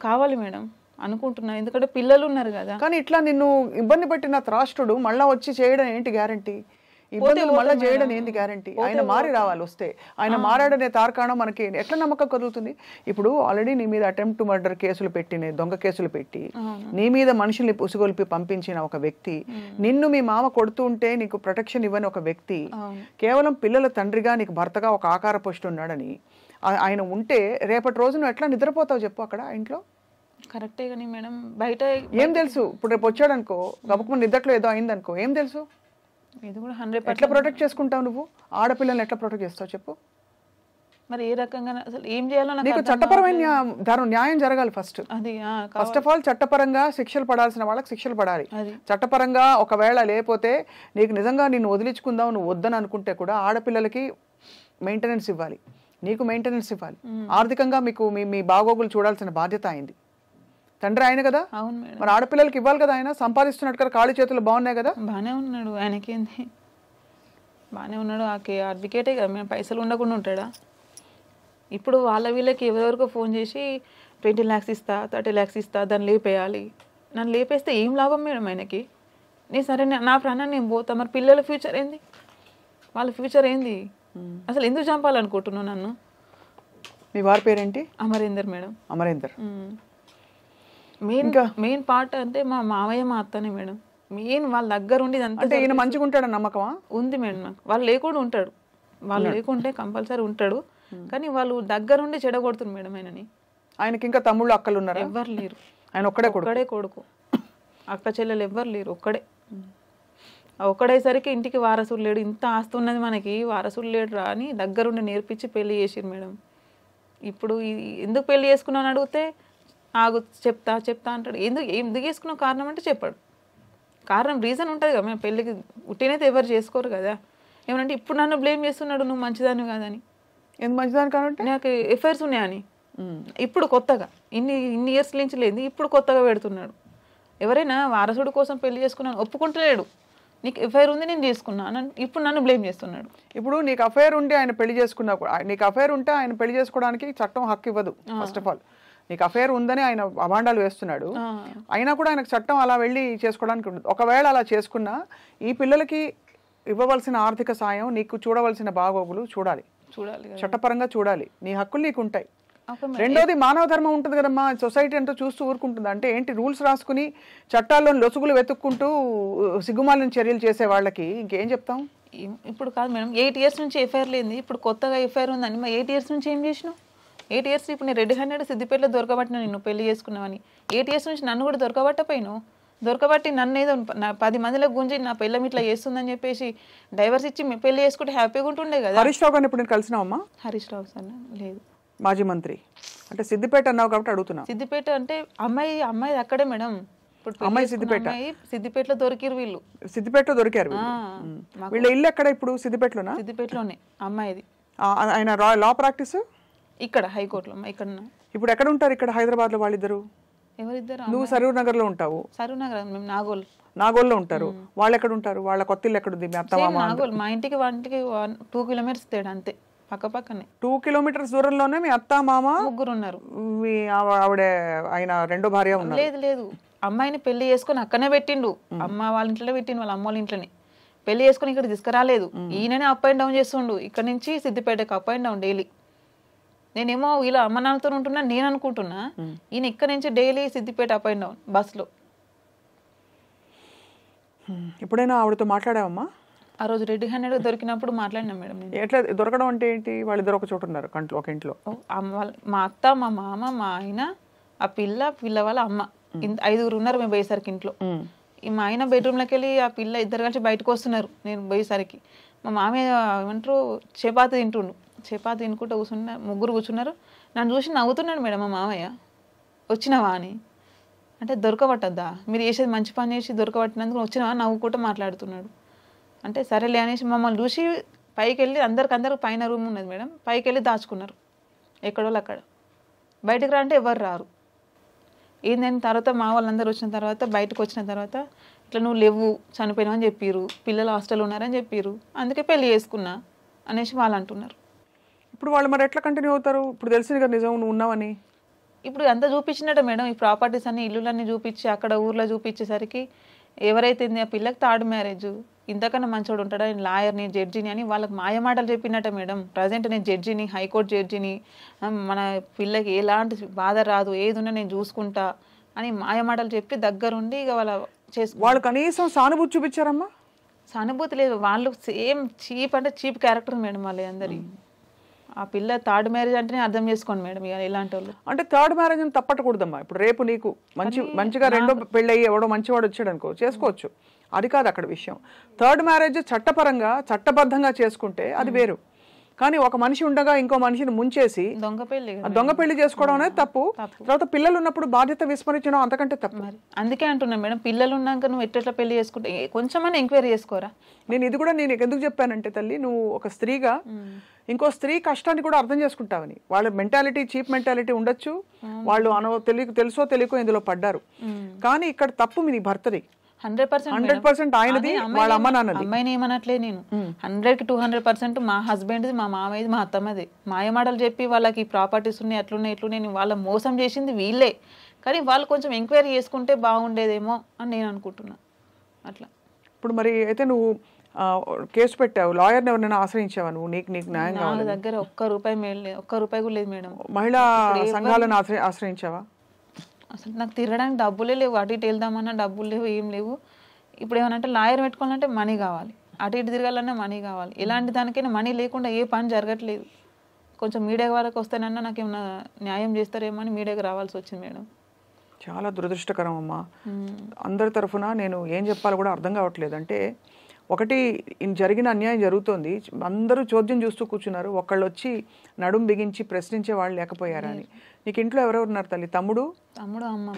కావాలి మేడం అనుకుంటున్నా, ఎందుకంటే పిల్లలు ఉన్నారు కదా. కానీ ఇట్లా నిన్ను ఇబ్బంది పెట్టిన త్రాష్టుడు మళ్ళా వచ్చి చేయడం ఏంటి గ్యారంటీ? ఇబ్బందులు మళ్ళీ చేయడం ఏంది గ్యారంటీ? ఆయన మారి రావాలి. వస్తే ఆయన మారాడనే తార్కాణం మనకి ఎట్లా నమ్మకం కలుగుతుంది? ఇప్పుడు ఆల్రెడీ నీ మీద అటెంప్ట్ టు మర్డర్ కేసులు పెట్టిన, దొంగ కేసులు పెట్టి నీ మీద మనుషుల్ని ఉసుగొల్పి పంపించిన ఒక వ్యక్తి, నిన్ను మీ మామ కొడుతుంటే నీకు ప్రొటెక్షన్ ఇవ్వని ఒక వ్యక్తి, కేవలం పిల్లల తండ్రిగా నీకు భర్తగా ఒక ఆకార పోస్ట్ ఉన్నాడని ఆయన ఉంటే రేపటి రోజు నువ్వు ఎట్లా నిద్రపోతావు చెప్పు అక్కడ ఇంట్లో? కరెక్టే కానీ మేడం బయట ఏం తెలుసు? ఇప్పుడు రేపు వచ్చాడు అనుకో, గబుకుని నిద్రలో ఏదో అయిందనుకో, ఏం తెలుసు? ఇది కూడా 100% ఎట్లా ప్రొటెక్ట్ చేసుకుంటావు నువ్వు? ఆడపిల్లల్ని ఎట్లా ప్రొటెక్ట్ చేస్తావు చెప్పు? మరి ఏ రకంగా అసలు ఏం చేయాలో నీకు చట్టపరమైన న్యాయం జరగాలి ఫస్ట్. అది ఫస్ట్ ఆఫ్ ఆల్ చట్టపరంగా శిక్షలు పడాల్సిన వాళ్ళకి శిక్షలు పడాలి. చట్టపరంగా ఒకవేళ లేకపోతే నీకు నిజంగా నిన్ను వదిలించుకుందాం నువ్వు వద్దని అనుకుంటే కూడా ఆడపిల్లలకి మెయింటెనెన్స్ ఇవ్వాలి, నీకు మెయింటెనెన్స్ ఇవ్వాలి. ఆర్థికంగా మీకు మీ బాగోగులు చూడాల్సిన బాధ్యత అయింది. తండ్రి ఆయన కదా, మరి ఆడపిల్లలకి ఇవ్వాలి కదా. ఆయన సంపాదిస్తున్నట్టు కదా, ఖాళీ చేతులు బాగున్నాయి కదా. బాగానే ఉన్నాడు, ఆయనకేంది బాగానే ఉన్నాడు. అడ్వకేటే కదా, మేము పైసలు ఉండకుండా ఉంటాడా? ఇప్పుడు వీళ్ళకి ఎవరెవరికో ఫోన్ చేసి 20 lakhs ఇస్తా, 30 lakhs ఇస్తా, దాన్ని లేపేయాలి. నన్ను లేపేస్తే ఏం లాభం మేడం ఆయనకి? నేను సరే నా ప్రాణాన్ని నేను పోతా, మరి పిల్లల ఫ్యూచర్ ఏంది, వాళ్ళ ఫ్యూచర్ ఏంది? అసలు ఎందుకు చంపాలనుకుంటున్నావు నన్ను? మీ వారి పేరేంటి? Amarender madam. Amarender. Main part అంటే మా మావయ్య మా అత్తనే మేడం. మెయిన్ వాళ్ళ దగ్గర ఉండి అంటే ఈయన మంచిగా ఉంటాడని నమ్మకమా ఉంది మేడం నాకు. వాళ్ళు లేకుండా ఉంటాడు, వాళ్ళు లేకుంటే కంపల్సరీ ఉంటాడు, కానీ వాళ్ళు దగ్గరుండి చెడగొడుతుంది మేడం ఆయనని. ఆయనకి ఇంకా తమ్ముళ్ళు అక్కలు ఉన్నారా? ఎవ్వరు లేరు. ఆయన ఒక్కడే కొడుకు, అక్క చెల్లెలు ఎవ్వరు లేరు, ఒక్కడేసరికి ఇంటికి వారసుడు లేడు. ఇంత ఆస్తి ఉన్నది మనకి, వారసుడు లేడు రా అని దగ్గరుండి నేర్పించి పెళ్లి చేసిరు మేడం. ఇప్పుడు ఎందుకు పెళ్లి చేసుకున్నాను అడిగితే ఆగు చెప్తా అంటాడు. ఎందుకు చేసుకున్న కారణం అంటే చెప్పాడు. కారణం రీజన్ ఉంటుంది కదా, మేము పెళ్ళికి ఉట్టినైతే ఎవరు చేసుకోరు కదా. ఏమంటే ఇప్పుడు నన్ను బ్లేమ్ చేస్తున్నాడు, నువ్వు మంచిదాన్ని కాదని. ఎందుకు మంచిదాన్ని కాబట్టి? నాకు ఎఫ్ఐఆర్స్ ఉన్నాయని. ఇప్పుడు కొత్తగా ఇన్ని ఇయర్స్ నుంచి లేదు, ఇప్పుడు కొత్తగా పెడుతున్నాడు. ఎవరైనా వారసుడు కోసం పెళ్లి చేసుకున్నాను ఒప్పుకుంటలేడు. నీకు ఎఫ్ఐఆర్ ఉంది, నేను చేసుకున్నా, ఇప్పుడు నన్ను బ్లేమ్ చేస్తున్నాడు. ఇప్పుడు నీకు అఫైర్ ఉంటే ఆయన పెళ్లి చేసుకున్నా కూడా, నీకు అఫైర్ ఉంటే ఆయన పెళ్లి చేసుకోవడానికి చట్టం హక్కు ఇవ్వదు. ఫస్ట్ ఆఫ్ ఆల్ నీకు అఫైర్ ఉందని ఆయన అభాండాలు వేస్తున్నాడు, అయినా కూడా ఆయనకు చట్టం అలా వెళ్ళి చేసుకోవడానికి ఉండదు. ఒకవేళ అలా చేసుకున్నా ఈ పిల్లలకి ఇవ్వవలసిన ఆర్థిక సాయం, నీకు చూడవలసిన బాగోగులు చూడాలి, చట్టపరంగా చూడాలి. నీ హక్కులు నీకు ఉంటాయి. రెండోది మానవ ధర్మం ఉంటుంది కదమ్మా. సొసైటీ అంతా చూస్తూ ఊరుకుంటుంది అంటే ఏంటి? రూల్స్ రాసుకుని చట్టాల్లోని లొసుగులు వెతుక్కుంటూ సిగ్గుమాలిన చర్యలు చేసే వాళ్ళకి ఇంకేం చెప్తాం? ఇప్పుడు కాదు మేడం, 8 years నుంచి ఎఫ్ఐఆర్ లేని, ఇప్పుడు కొత్తగా ఎఫ్ఐఆర్ ఉందని. మరి 8 years నుంచి ఏం చేసినావు? 8 years ఇప్పుడు నేను రెడ్ హ్యాండెడ్ సిద్దిపేటలో దొరకబట్టిన, నిన్ను పెళ్లి చేసుకున్నావని. 8 years నుంచి నన్ను కూడా దొరకబట్టపోయినావు. దొరకబట్టి నన్ను ఏదో 10 మందిలకు గుంజి నా పెళ్ళం ఇట్లా చేస్తుందని చెప్పేసి డైవర్స్ ఇచ్చి పెళ్లి చేసుకుంటే హ్యాపీగా ఉంటుండే కదా. హరీష్ రావు గారిని ఇప్పుడు నేను కలిసినావమ్మా? హరీష్ రావు సార్ లేదు, మాజీ మంత్రి. అంటే సిద్దిపేట అన్నావు కాబట్టి అడుగుతున్నా. సిద్దిపేట అంటే అమ్మాయి అక్కడే మేడం. అమ్మాయి సిద్దిపేటలో దొరికిరు వీళ్ళు. సిద్దిపేటలో దొరికారు వీళ్ళ ఇల్లు ఎక్కడ ఇప్పుడు? సిద్దిపేటలోనా? సిద్దిపేటలోనే అమ్మాయిది. ఆయన లా ప్రాక్టీస్ ఇక్కడ హైకోర్టులో. ఇక్కడ ఇప్పుడు ఎక్కడ ఉంటారు? ఇక్కడ హైదరాబాద్ లో వాళ్ళిద్దరు ఎవరిద్దరు? నువ్వు సరూర్ నగర్లో ఉంటావు, సరూనగర్, మేము నాగోల్. నాగోల్లో ఉంటారు. వాళ్ళు ఎక్కడ ఉంటారు? వాళ్ళ కొత్త ఇల్లు ఎక్కడుంది? మీ అత్త సేమ్ మామ? నాగోల్. మా ఇంటికి వాటికి 2 కిలోమీటర్స్ తేడా అంతే, పక్క పక్కనే. 2 కిలోమీటర్స్ దూరంలోనే మీ అత్త మామ, ముగ్గురు ఉన్నారు. మీ ఆవిడ ఆయన రెండో భార్య ఉన్నారు. లేదు లేదు, అమ్మాయిని పెళ్లి చేసుకొని అక్కనే పెట్టిండు. అమ్మ వాళ్ళ ఇంట్లోనే పెట్టిండు, వాళ్ళ అమ్మ వాళ్ళ ఇంట్లోనే పెళ్లి చేసుకొని ఇక్కడ తీసుకురాలేదు. ఈయననే అప్ అండ్ డౌన్ చేస్తుండు, ఇక్కడ నుంచి సిద్దిపేటకి అప్ అండ్ డౌన్ డైలీ. నేనేమో వీళ్ళ అమ్మ నాన్నతో ఉంటున్నా నేను అనుకుంటున్నా, ఈయన ఇక్కడ నుంచి daily Siddipet up and down బస్సులో. ఎప్పుడైనా ఆవిడతో మాట్లాడావమ్మా? ఆ రోజు రెడ్ హ్యాండెడ్ దొరికినప్పుడు మాట్లాడినా మేడం నేను. ఎట్లా దొరకడం అంటే ఏంటి? వాళ్ళిద్దరు ఒక చోట ఉన్నారు ఒక ఇంట్లో. మా అత్త, మా మామ, మా ఆయన, ఆ పిల్ల వాళ్ళ అమ్మ, 5 ఉన్నారు మేము పోయేసరికి ఇంట్లో. మా ఆయన బెడ్రూమ్లోకి వెళ్ళి ఆ పిల్ల ఇద్దరు కలిసి బయటకు వస్తున్నారు నేను పోయేసరికి. మా మామయ్య ఏమంటారు చపాతి తింటుండు, చపాతి తినుకుంటూ ముగ్గురు కూర్చున్నారు. నన్ను చూసి నవ్వుతున్నాడు మేడం మా మామయ్య. వచ్చినావా అని అంటే, దొరకబట్టద్దా మీరు చేసేది మంచి పని చేసి దొరకబట్టినందుకు వచ్చినావా నవ్వుకుంటూ మాట్లాడుతున్నాడు. అంటే సరేలే అనేసి మమ్మల్ని చూసి పైకి వెళ్ళి అందరికి పైన రూమ్ ఉన్నది మేడం, పైకి వెళ్ళి దాచుకున్నారు ఎక్కడోళ్ళు అక్కడ. బయటకు రా అంటే ఎవరు రారు. ఏందని తర్వాత మా వాళ్ళందరూ వచ్చిన తర్వాత బయటకు వచ్చిన తర్వాత ఇట్లా నువ్వు లేవు చనిపోయినావు అని చెప్పిర్రు, పిల్లలు హాస్టల్ ఉన్నారని చెప్పిర్రు, అందుకే పెళ్లి చేసుకున్నా అనేసి వాళ్ళు అంటున్నారు. ఇప్పుడు వాళ్ళు మరి ఎట్లా కంటిన్యూ అవుతారు? ఇప్పుడు తెలిసింది కదా నిజం నువ్వు ఉన్నావని. ఇప్పుడు అంతా చూపించినట్ట మేడం, ఈ ప్రాపర్టీస్ అన్ని ఇల్లులన్నీ చూపించి అక్కడ ఊర్లో చూపించేసరికి ఎవరైతే ఆ పిల్లకి థర్డ్ మ్యారేజ్, ఇంతకన్నా మంచోడు ఉంటాడా, నేను లాయర్ని జడ్జిని అని వాళ్ళకి మాయమాటలు చెప్పినట్ట మేడం. ప్రజెంట్ నేను జడ్జిని, హైకోర్టు జడ్జిని, మన పిల్లకి ఎలాంటి బాధ రాదు, ఏది ఉన్నా నేను చూసుకుంటా అని మాయమాటలు చెప్పి దగ్గరుండి ఇక వాళ్ళు కనీసం సానుభూతి చూపించారమ్మా? సానుభూతి లేదు, వాళ్ళు సేమ్ చీప్ అంటే చీప్ క్యారెక్టర్ మేడం వాళ్ళ అందరి. ఆ పిల్ల థర్డ్ మ్యారేజ్ అంటేనే అర్థం చేసుకోండి మేడం ఇక ఇలాంటి వాళ్ళు. అంటే థర్డ్ మ్యారేజ్ అని తప్పట్టకూడదమ్మా. ఇప్పుడు రేపు నీకు మంచిగా రెండో పెళ్ళి అయ్యి ఎవడో మంచివాడు వచ్చాడు అనుకో, చేసుకోవచ్చు, అది కాదు అక్కడ విషయం. థర్డ్ మ్యారేజ్ చట్టపరంగా చట్టబద్ధంగా చేసుకుంటే అది వేరు. కానీ ఒక మనిషి ఉండగా ఇంకో మనిషిని ముంచేసి దొంగ పెళ్లి చేసుకోవడం అనేది తప్పు. తర్వాత పిల్లలు ఉన్నప్పుడు బాధ్యత విస్మరించడం అంతకంటే తప్పు. అందుకే అంటున్నా మేడం, పిల్లలు ఉన్నాక నువ్వు ఎట్లా పెళ్లి చేసుకుంటే కొంచెమని ఎంక్వైరీ చేసుకోరా. నేను ఎందుకు చెప్పానంటే తల్లి, నువ్వు ఒక స్త్రీగా ఇంకో స్త్రీ కష్టాన్ని కూడా అర్థం చేసుకుంటావని. వాళ్ళ మెంటాలిటీ చీప్ మెంటాలిటీ ఉండొచ్చు, వాళ్ళు తెలుసో తెలియకో ఇందులో పడ్డారు. కానీ ఇక్కడ తప్పు నీ భర్తది 100% ఆయనది, వాళ్ళ అమ్మ నాన్నది. అమ్మాయిని ఏమనట్లే నేను, 100కి 200% మా హస్బెండ్ది, మా మామయ్యది, మా అత్తమ్మది. మాయమాటలు చెప్పి వాళ్ళకి ప్రాపర్టీస్ ఉన్నాయి అట్లున్నాయి ఇట్లున్నాయి వాళ్ళ మోసం చేసింది వీళ్ళే. కానీ వాళ్ళు కొంచెం ఎంక్వైరీ చేసుకుంటే బాగుండేదేమో అని నేను అనుకుంటున్నా. అట్లా ఇప్పుడు మరి అయితే నువ్వు కేసు పెట్టావు, లాయర్ని ఎవరైనా ఆశ్రయించావా నువ్వు? నీకు న్యాయం కావాలి. దగ్గర ఒక్క రూపాయి కూడా లేదు మేడం. మహిళా సంఘాలను ఆశ్రయించావా? అసలు నాకు తిరగడానికి డబ్బులే లేవు, అటు ఇటు వెళ్దామన్నా డబ్బులు లేవు, ఏం లేవు. ఇప్పుడు ఏమనంటే లాయర్ పెట్టుకోవాలంటే మనీ కావాలి, అటు ఇటు తిరగాలన్నా మనీ కావాలి. ఎలాంటి దానికైనా మనీ లేకుండా ఏ పని జరగట్లేదు. కొంచెం మీడియా వరకు వస్తానన్నా నాకు ఏమన్నా న్యాయం చేస్తారేమో అని మీడియాకి రావాల్సి వచ్చింది మేడం. చాలా దురదృష్టకరం అమ్మా. అందరి తరఫున నేను ఏం చెప్పాలో కూడా అర్థం కావట్లేదు. అంటే ఒకటి, జరిగిన అన్యాయం జరుగుతోంది, అందరూ చోద్యం చూస్తూ కూర్చున్నారు, ఒకళ్ళు వచ్చి నడుం బిగించి ప్రశ్నించే వాళ్ళు లేకపోయారని. నీకు ఇంట్లో ఎవరెవరు ఉన్నారు తల్లి? తమ్ముడు, అమ్మ.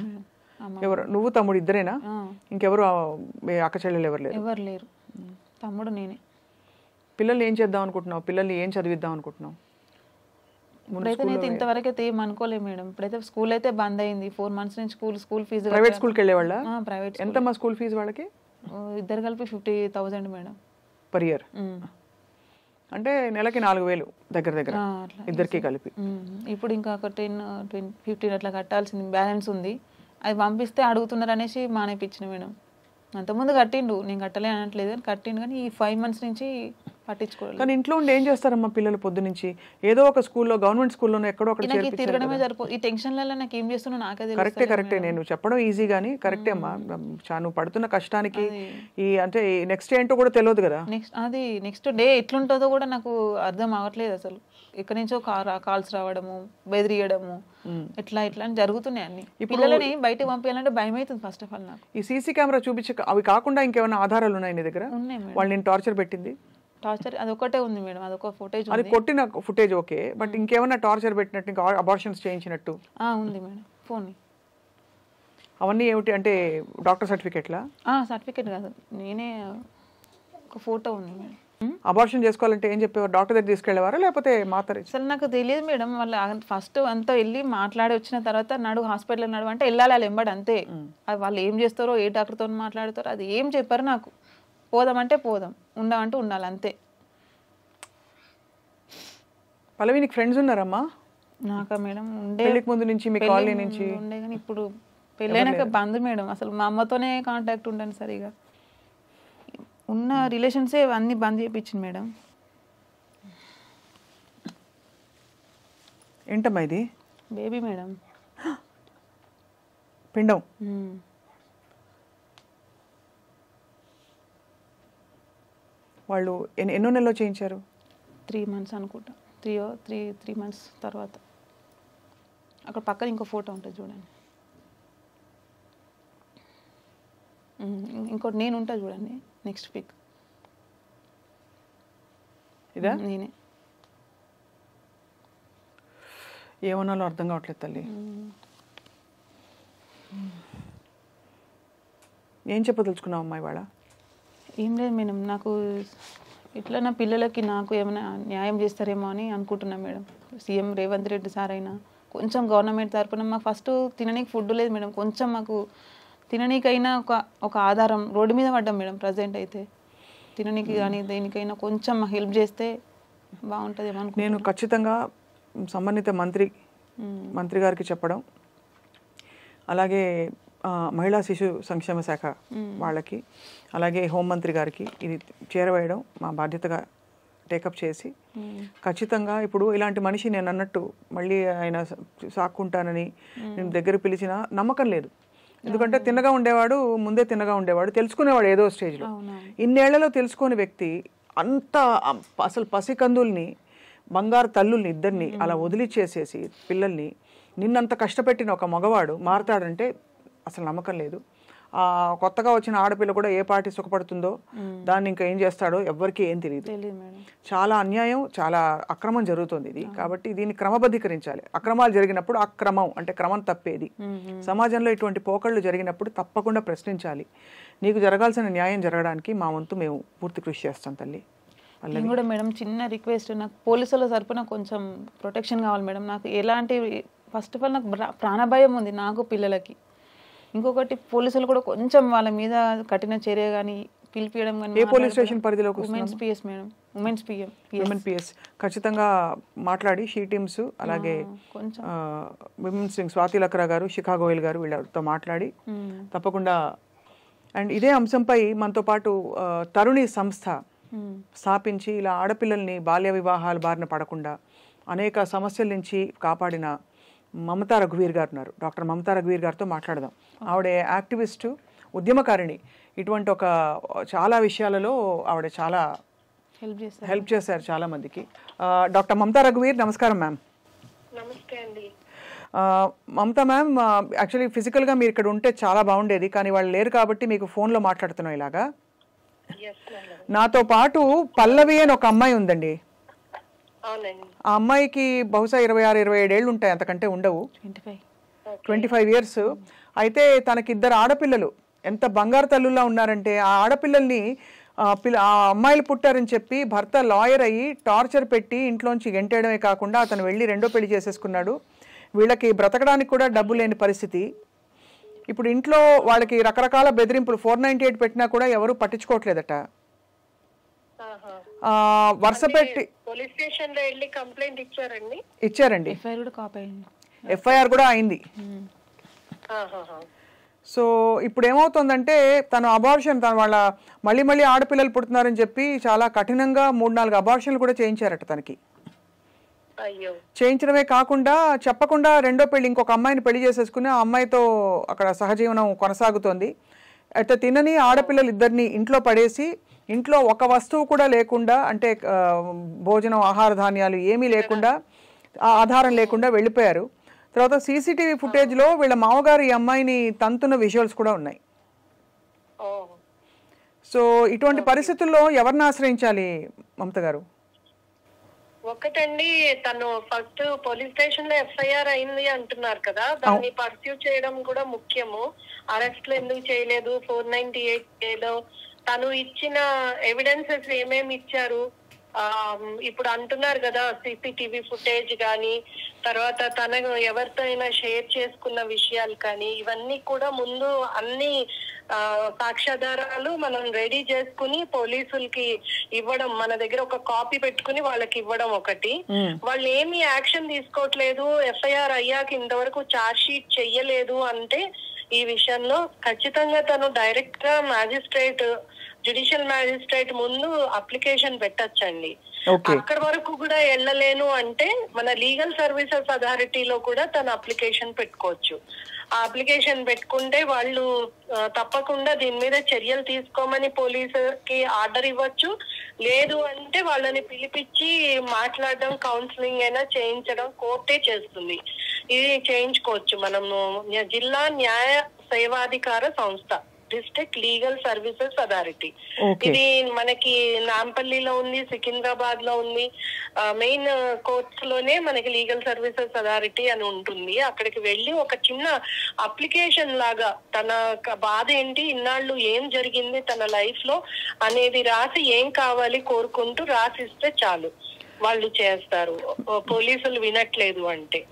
ఎవరు? నువ్వు తమ్ముడు ఇద్దరేనా? ఇంకెవరు అక్క చెల్లెలు ఎవరు లేరు? ఎవరు లేరు, తమ్ముడు నేనే. పిల్లల్ని ఏం చేద్దాం అనుకుంటున్నావు? పిల్లల్ని ఏం చదివిద్దాం అనుకుంటున్నావు? ఇప్పుడైతే నేను ఇంతవరకు అయితే ఏం అనుకోలేదు మేడం. ఇప్పుడైతే స్కూల్ అయితే బంద్ అయింది, 4 months నుంచి స్కూల్ ఫీజు. ప్రైవేట్ స్కూల్కి వెళ్ళేవాళ్ళ? ప్రైవేట్. ఎంతమ్మా స్కూల్ ఫీజు వాళ్ళకి? ఇద్దరు కలిపి 50,000 మేడం పర్ ఇయర్. అంటే నెలకి 4,000 దగ్గర ఇద్దరికి కలిపి. ఇప్పుడు ఇంకా ఒక 10-15 అట్లా కట్టాల్సింది బ్యాలెన్స్ ఉంది. అది పంపిస్తే అడుగుతున్నారు అనేసి మానేపించిన మేడం. అంతకుముందు కట్టిండు, నేను కట్టలే అనట్లేదు కానీ కట్టిండు, కానీ ఈ 5 months నుంచి పట్టించుకోవాలి. కానీ ఇంట్లో ఉండి ఏం చేస్తారమ్మా పిల్లలు? పొద్దు నుంచి ఏదో ఒక స్కూల్లో, గవర్నమెంట్ స్కూల్లోనే ఎక్కడో ఒకటి తిరగడమే సరిపో. ఈ టెన్షన్లలో నాకు ఏం చేస్తున్నా నాకే తెలుసు. కరెక్టే నేను చెప్పడం ఈజీ కానీ కరెక్టే అమ్మా. నువ్వు పడుతున్న కష్టానికి ఈ అంటే నెక్స్ట్ ఏంటో కూడా తెలియదు కదా. నెక్స్ట్ డే ఎట్లుంటుందో కూడా నాకు అర్థం అవ్వట్లేదు అసలు. ఎక్కడి నుంచో కాల్స్ రావడము, బెదిరియడము, ఇట్లా అని జరుగుతున్నాయి అన్ని. పిల్లలని బయటకు పంపించాలంటే భయం అవుతుంది ఫస్ట్ ఆఫ్ ఆల్ నాకు. ఈ సీసీ కెమెరా చూపించే అవి కాకుండా ఇంకేమైనా ఆధారాలు ఉన్నాయి నీ దగ్గర? ఉన్నాయి మేడం. వాళ్ళు నేను టార్చర్ పెట్టింది? టార్చర్ అదొకటే ఉంది మేడం, అదొక ఫుటేజ్. అది కొట్టిన ఫుటేజ్ ఓకే, బట్ ఇంకేమైనా టార్చర్ పెట్టినట్టు, ఇంకా అబార్షన్స్ చేయించినట్టు ఉంది మేడం ఫోన్. అవన్నీ ఏమిటి అంటే డాక్టర్ సర్టిఫికేట్లా? సర్టిఫికేట్ కాదు, నేనే ఒక ఫోటో ఉంది మేడం. అబార్షన్ చేసుకోవాలంటే ఏం చెప్పేవారు? డాక్టర్ దగ్గర తీసుకెళ్లేవారా లేకపోతే మాత్రం? అసలు నాకు తెలియదు మేడం. వాళ్ళు ఫస్ట్ అంతా వెళ్ళి మాట్లాడి వచ్చిన తర్వాత హాస్పిటల్ నడు అంటే వెళ్ళాలి వాళ్ళు ఎంబడి అంతే. అది వాళ్ళు ఏం చేస్తారో ఏ డాక్టర్తో మాట్లాడతారో అది ఏం చెప్పారు నాకు. పోదామంటే పోదాం, ఉండమంటే ఉండాలి అంతే. పల్లవి నీకు ఫ్రెండ్స్ ఉన్నారమ్మా? నాకా మేడం ఉండే, పెళ్లికి ముందు నుంచి మీ కాలనీ నుంచి ఉండే కానీ ఇప్పుడు పెళ్ళైనాక బంద్ మేడం. అసలు మా అమ్మతోనే కాంటాక్ట్ ఉండను సరిగా. ఉన్న రిలేషన్సే అన్ని బంద్ చేయించింది మేడం. ఏంటమ్మా ఇది? బేబీ మేడం, పిండం. వాళ్ళు ఎన్నో నెలలో చేయించారు? 3 months అనుకుంటా. 3 months తర్వాత. అక్కడ పక్కన ఇంకో ఫోటో ఉంటుంది చూడండి. ఇంకోటి నేను ఉంటా చూడండి, నెక్స్ట్ పిక్ ఇదా? నేనే. ఏమన్నాలో అర్థం కావట్లేదు తల్లి. ఏం చెప్పదలుచుకున్నావు అమ్మాయి వాళ్ళ? ఏం లేదు మేడం, నాకు ఇట్లా నా పిల్లలకి నాకు ఏమైనా న్యాయం చేస్తారేమో అని అనుకుంటున్నా madam. CM Revanth Reddy sir అయినా కొంచెం గవర్నమెంట్ తరఫున మాకు ఫస్ట్ తిననీకి ఫుడ్ లేదు మేడం. కొంచెం మాకు తిననీకైనా ఒక ఆధారం రోడ్డు మీద పడ్డాం మేడం. ప్రజెంట్ అయితే తిననీకి కానీ దేనికైనా కొంచెం మాకు హెల్ప్ చేస్తే బాగుంటుందేమో అనుకుంటున్నా. నేను ఖచ్చితంగా సంబంధిత మంత్రి గారికి చెప్పడం, అలాగే మహిళా శిశు సంక్షేమ శాఖ వాళ్ళకి, అలాగే హోంమంత్రి గారికి ఇది చేరవేయడం మా బాధ్యతగా టేకప్ చేసి ఖచ్చితంగా ఇప్పుడు ఇలాంటి మనిషి నేను అన్నట్టు మళ్ళీ ఆయన సాక్కుంటానని నేను దగ్గర పిలిచిన నమ్మకం లేదు. ఎందుకంటే తిన్నగా ఉండేవాడు, ముందే తిన్నగా ఉండేవాడు, తెలుసుకునేవాడు ఏదో స్టేజ్లో. ఇన్నేళ్లలో తెలుసుకోని వ్యక్తి అంత అసలు పసికందుల్ని, బంగారు తల్లుల్ని ఇద్దరిని అలా వదిలిచ్చేసేసి పిల్లల్ని నిన్నంత కష్టపెట్టిన ఒక మగవాడు మారతాడంటే అసలు నమ్మకం లేదు. కొత్తగా వచ్చిన ఆడపిల్ల కూడా ఏ పార్టీ సుఖపడుతుందో, దాన్ని ఇంకా ఏం చేస్తాడో ఎవ్వరికీ ఏం తెలియదు. చాలా అన్యాయం, చాలా అక్రమం జరుగుతుంది ఇది. కాబట్టి దీన్ని క్రమబద్ధీకరించాలి. అక్రమాలు జరిగినప్పుడు అక్రమం అంటే క్రమం తప్పేది. సమాజంలో ఇటువంటి పోకళ్ళు జరిగినప్పుడు తప్పకుండా ప్రశ్నించాలి. నీకు జరగాల్సిన న్యాయం జరగడానికి మా వంతు మేము పూర్తి కృషి చేస్తాం తల్లి. నేను కూడా మేడం చిన్న రిక్వెస్ట్, నాకు పోలీసుల తరపున కొంచెం ప్రొటెక్షన్ కావాలి మేడం. నాకు ఎలాంటి, ఫస్ట్ ఆఫ్ ఆల్ నాకు ప్రాణభయం ఉంది నాకు, పిల్లలకి. ఇంకొకటి పోలీసులు కూడా కొంచెం వాళ్ళ మీద కఠిన చర్య కానీ పిలిపియడం కానీ. ఏ పోలీస్ స్టేషన్ పరిధిలోకి? Women's PS madam, women's PS. ఖచ్చితంగా మాట్లాడి షీ టీమ్స్, అలాగే విమెన్స్ వింగ్ స్వాతి లక్రా గారు, శిఖా గోయల్ గారు వీళ్ళతో మాట్లాడి తప్పకుండా. అండ్ ఇదే అంశంపై మనతో పాటు తరుణి సంస్థ స్థాపించి ఇలా ఆడపిల్లల్ని బాల్య వివాహాల బారిన పడకుండా అనేక సమస్యల నుంచి కాపాడిన మమతా రఘువీర్ గారు ఉన్నారు. డాక్టర్ మమతా రఘువీర్ గారితో మాట్లాడదాం. ఆవిడ యాక్టివిస్టు, ఉద్యమకారిణి. ఇటువంటి చాలా విషయాలలో ఆవిడ చాలా హెల్ప్ చేశారు చాలా మందికి. డాక్టర్ మమతా రఘువీర్, నమస్కారం మ్యామ్. నమస్తే అండి. మమతా మ్యామ్, యాక్చువల్లీ ఫిజికల్గా మీరు ఇక్కడ ఉంటే చాలా బాగుండేది, కానీ వాళ్ళు లేరు కాబట్టి మీకు ఫోన్లో మాట్లాడుతున్నాం ఇలాగా. నాతో పాటు పల్లవి అని ఒక అమ్మాయి ఉందండి. ఆ అమ్మాయికి బహుశా 26-27 ఏళ్ళు ఉంటాయి, అంతకంటే ఉండవు. 25 years. అయితే తనకి 2 ఆడపిల్లలు. ఎంత బంగారు తల్లుల్లా ఉన్నారంటే ఆ ఆడపిల్లల్ని ఆ అమ్మాయిలు పుట్టారని చెప్పి భర్త లాయర్ అయ్యి టార్చర్ పెట్టి ఇంట్లోంచి గెంటేయడమే కాకుండా అతను వెళ్ళి 2వ పెళ్లి చేసేసుకున్నాడు. వీళ్ళకి బ్రతకడానికి కూడా డబ్బు లేని పరిస్థితి. ఇప్పుడు ఇంట్లో వాళ్ళకి రకరకాల బెదిరింపులు, 498 పెట్టినా కూడా ఎవరు పట్టించుకోవట్లేదట. వరుస పెట్టి పోలీస్ స్టేషన్ లో వెళ్ళి కంప్లైంట్ ఇచ్చారండి. ఎఫ్ఐఆర్ కూడా అయింది. సో ఇప్పుడు ఏమవుతుందంటే తను అబార్షన్, వాళ్ళ మళ్ళీ ఆడపిల్లలు పుడుతున్నారని చెప్పి చాలా కఠినంగా 3-4 అబార్షన్లు కూడా చేయించారట తనకి. చేయించడమే కాకుండా చెప్పకుండా 2వ పెళ్లి ఇంకొక అమ్మాయిని పెళ్లి చేసేసుకుని ఆ అమ్మాయితో అక్కడ సహజీవనం కొనసాగుతోంది. అయితే తినని ఆడపిల్లలు 2 ఇంట్లో పడేసి, ఇంట్లో ఒక వస్తువు కూడా లేకుండా, అంటే భోజనం, ఆహార ధాన్యాలు ఏమీ లేకుండా, ఆధారం లేకుండా వెళ్ళిపోయారు. తర్వాత సీసీటీవీ ఫుటేజ్లో వీళ్ళ మామగారు ఈ అమ్మాయిని తంతున్న విజువల్స్ కూడా ఉన్నాయి. సో ఇటువంటి పరిస్థితుల్లో ఎవరిని ఆశ్రయించాలి మమత గారు? ఒకటండి, తను ఫస్ట్ పోలీస్ స్టేషన్ లో ఎఫ్ఐఆర్ అయింది అంటున్నారు కదా, దాన్ని పర్స్యూ చేయడం కూడా ముఖ్యము. అరెస్ట్లు ఎందుకు చేయలేదు, 498 ఏదో తను ఇచ్చిన ఎవిడెన్సెస్ ఏమేమి ఇచ్చారు, ఇప్పుడు అంటున్నారు కదా CCTV ఫుటేజ్ కానీ, తర్వాత తనకు ఎవరితో అయినా షేర్ చేసుకున్న విషయాలు కానీ, ఇవన్నీ కూడా ముందు అన్ని సాక్ష్యాధారాలు మనం రెడీ చేసుకుని పోలీసులకి ఇవ్వడం, మన దగ్గర ఒక కాపీ పెట్టుకుని వాళ్ళకి ఇవ్వడం ఒకటి. వాళ్ళు ఏమి యాక్షన్ తీసుకోవట్లేదు, FIR అయ్యాక ఇంతవరకు ఛార్జ్ షీట్ చెయ్యలేదు అంటే ఈ విషయంలో ఖచ్చితంగా తను డైరెక్ట్ గా జ్యుడిషియల్ మ్యాజిస్ట్రేట్ ముందు అప్లికేషన్ పెట్టచ్చండి. అక్కడ వరకు కూడా వెళ్ళలేను అంటే మన లీగల్ సర్వీసెస్ అథారిటీలో కూడా తను అప్లికేషన్ పెట్టుకోవచ్చు. ఆ అప్లికేషన్ పెట్టుకుంటే వాళ్ళు తప్పకుండా దీని మీద చర్యలు తీసుకోమని పోలీసుకి ఆర్డర్ ఇవ్వచ్చు. లేదు అంటే వాళ్ళని పిలిపించి మాట్లాడడం, కౌన్సిలింగ్ అయినా చేయించడం కోర్టే చేస్తుంది. ఇది చేయించుకోవచ్చు మనము. జిల్లా న్యాయ సేవాధికార సంస్థ, డిస్ట్రిక్ట్ లీగల్ సర్వీసెస్ అథారిటీ. ఇది మనకి నాంపల్లిలో ఉంది, సికింద్రాబాద్ లో ఉంది. మెయిన్ కోర్ట్స్ లోనే మనకి లీగల్ సర్వీసెస్ అథారిటీ అని ఉంటుంది. అక్కడికి వెళ్ళి ఒక చిన్న అప్లికేషన్ లాగా తన బాధ ఏంటి, ఇన్నాళ్ళు ఏం జరిగింది తన లైఫ్ లో అనేది రాసి ఏం కావాలి కోరుకుంటూ రాసిస్తే చాలు, వాళ్ళు చేస్తారు. పోలీసులు వినట్లేదు అంటే.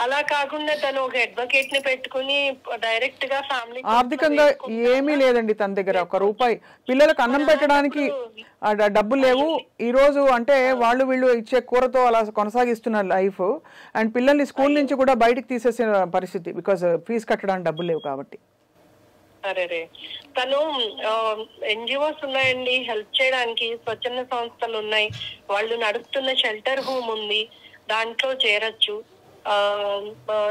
అలా కాకుండా తను ఒక అడ్వకేట్ ని పెట్టుకుని డైరెక్ట్ గా ఫ్యామిలీ ఆర్థికంగా ఏమీ లేదండి తన దగ్గర. ఒక రూపాయి పిల్లలకు అన్నం పెట్టడానికి డబ్బులు లేవు ఈ రోజు. అంటే వాళ్ళు వీళ్ళు ఇచ్చే కూరతో అలా కొనసాగిస్తున్నారు లైఫ్. అండ్ పిల్లల్ని స్కూల్ నుంచి కూడా బయటికి తీసేసే పరిస్థితి, బికాస్ ఫీజు కట్టడానికి డబ్బులు లేవు కాబట్టి. సరే, తను NGOs ఉన్నాయండి హెల్ప్ చేయడానికి, స్వచ్ఛంద సంస్థలు ఉన్నాయి, వాళ్ళు నడుపుతున్న షెల్టర్ హోమ్ ఉంది, దాంట్లో చేరొచ్చు.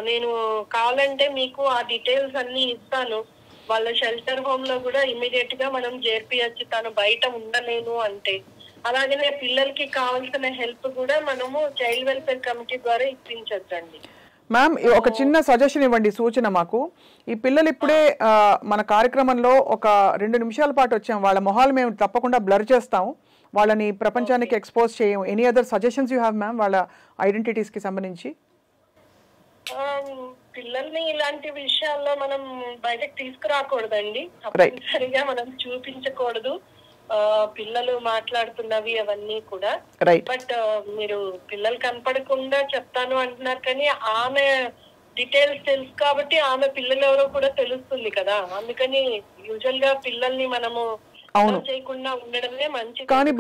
నేను కావాలంటే మీకు ఆ డీటెయిల్స్ అన్ని ఇస్తాను. వాళ్ళ షెల్టర్ హోమ్ లో కూడా ఇమీడియట్ గా మనం చేర్పియచ్చు తను బయట ఉండలేను అంటే. అలాగనే పిల్లలకి కావాల్సిన హెల్ప్ కూడా మనము చైల్డ్ వెల్ఫేర్ కమిటీ ద్వారా ఇప్పించచ్చండి. మ్యామ్ ఒక చిన్న సజెషన్ ఇవ్వండి, సూచన మాకు. ఈ పిల్లలు ఇప్పుడే మన కార్యక్రమంలో ఒక 2 నిమిషాల పాటు వచ్చాం, వాళ్ళ మొహాలు మేము తప్పకుండా బ్లర్ చేస్తాం, వాళ్ళని ప్రపంచానికి ఎక్స్పోజ్ చేయం. Any other suggestions you have ma'am వాళ్ళ ఐడెంటిటీస్ కి సంబంధించి? పిల్లల్ని ఇలాంటి విషయాల్లో మనం బయటకు తీసుకురాకూడదండి, తప్పనిసరిగా మనం చూపించకూడదు పిల్లలు మాట్లాడుతున్నవి అవన్నీ కూడా. బట్ మీరు పిల్లలు కనపడకుండా చెప్తాను అంటున్నారు, కానీ ఆమె డీటెయిల్స్ తెలుసు కాబట్టి ఆమె పిల్లలు ఎవరో కూడా తెలుస్తుంది కదా. అందుకని యూజువల్ గా పిల్లల్ని మనము చేయకుండా ఉండడమే మంచిది. కానీ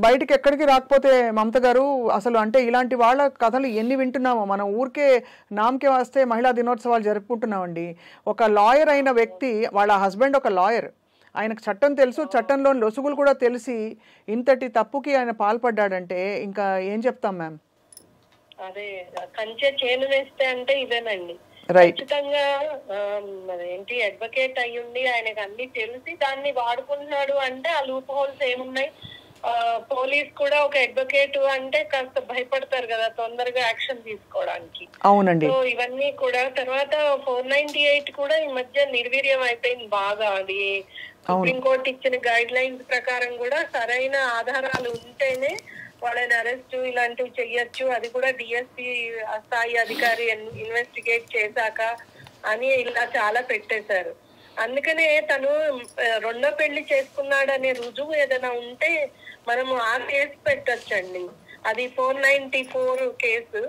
బయటికి ఎక్కడికి రాకపోతే మమత గారు అసలు అంటే ఇలాంటి వాళ్ళ కథలు ఎన్ని వింటున్నామో. మనం ఊరికే నామకే వస్తే మహిళా దినోత్సవాలు జరుపుకుంటున్నామండి. ఒక లాయర్ అయిన వ్యక్తి, వాళ్ళ హస్బెండ్ ఒక లాయర్, ఆయనకు చట్టం తెలుసు, చట్టంలో లొసుగులు కూడా తెలిసి ఇంతటి తప్పుకి ఆయన పాల్పడ్డాడంటే ఇంకా ఏం చెప్తాం మ్యామ్? అదే కంచె చేను వేస్తే అంటే ఇదేనండి. ఖచ్చితంగా ఏంటి అడ్వకేట్ అయ్యుండి ఆయనకు అన్ని తెలిసి దాన్ని వాడుకుంటున్నాడు అంటే ఆ లూప్ హోల్స్ ఏమున్నాయి. పోలీస్ కూడా ఒక అడ్వకేట్ అంటే కాస్త భయపడతారు కదా తొందరగా యాక్షన్ తీసుకోవడానికి. అవునండి. సో ఇవన్నీ కూడా తర్వాత 498 కూడా ఈ మధ్య నిర్వీర్యం అయిపోయింది బాగా. అది సుప్రీంకోర్టు ఇచ్చిన గైడ్ లైన్స్ ప్రకారం కూడా సరైన ఆధారాలు ఉంటేనే వాళ్ళని అరెస్ట్ ఇలాంటివి చెయ్యొచ్చు. అది కూడా DSP స్థాయి అధికారి ఇన్వెస్టిగేట్ చేశాక అని ఇలా చాలా పెట్టేశారు. అందుకనే తను 2వ పెళ్లి చేసుకున్నాడనే రుజువు ఏదైనా ఉంటే మనము ఆ కేసు పెట్టచ్చండి. అది 494 కేసు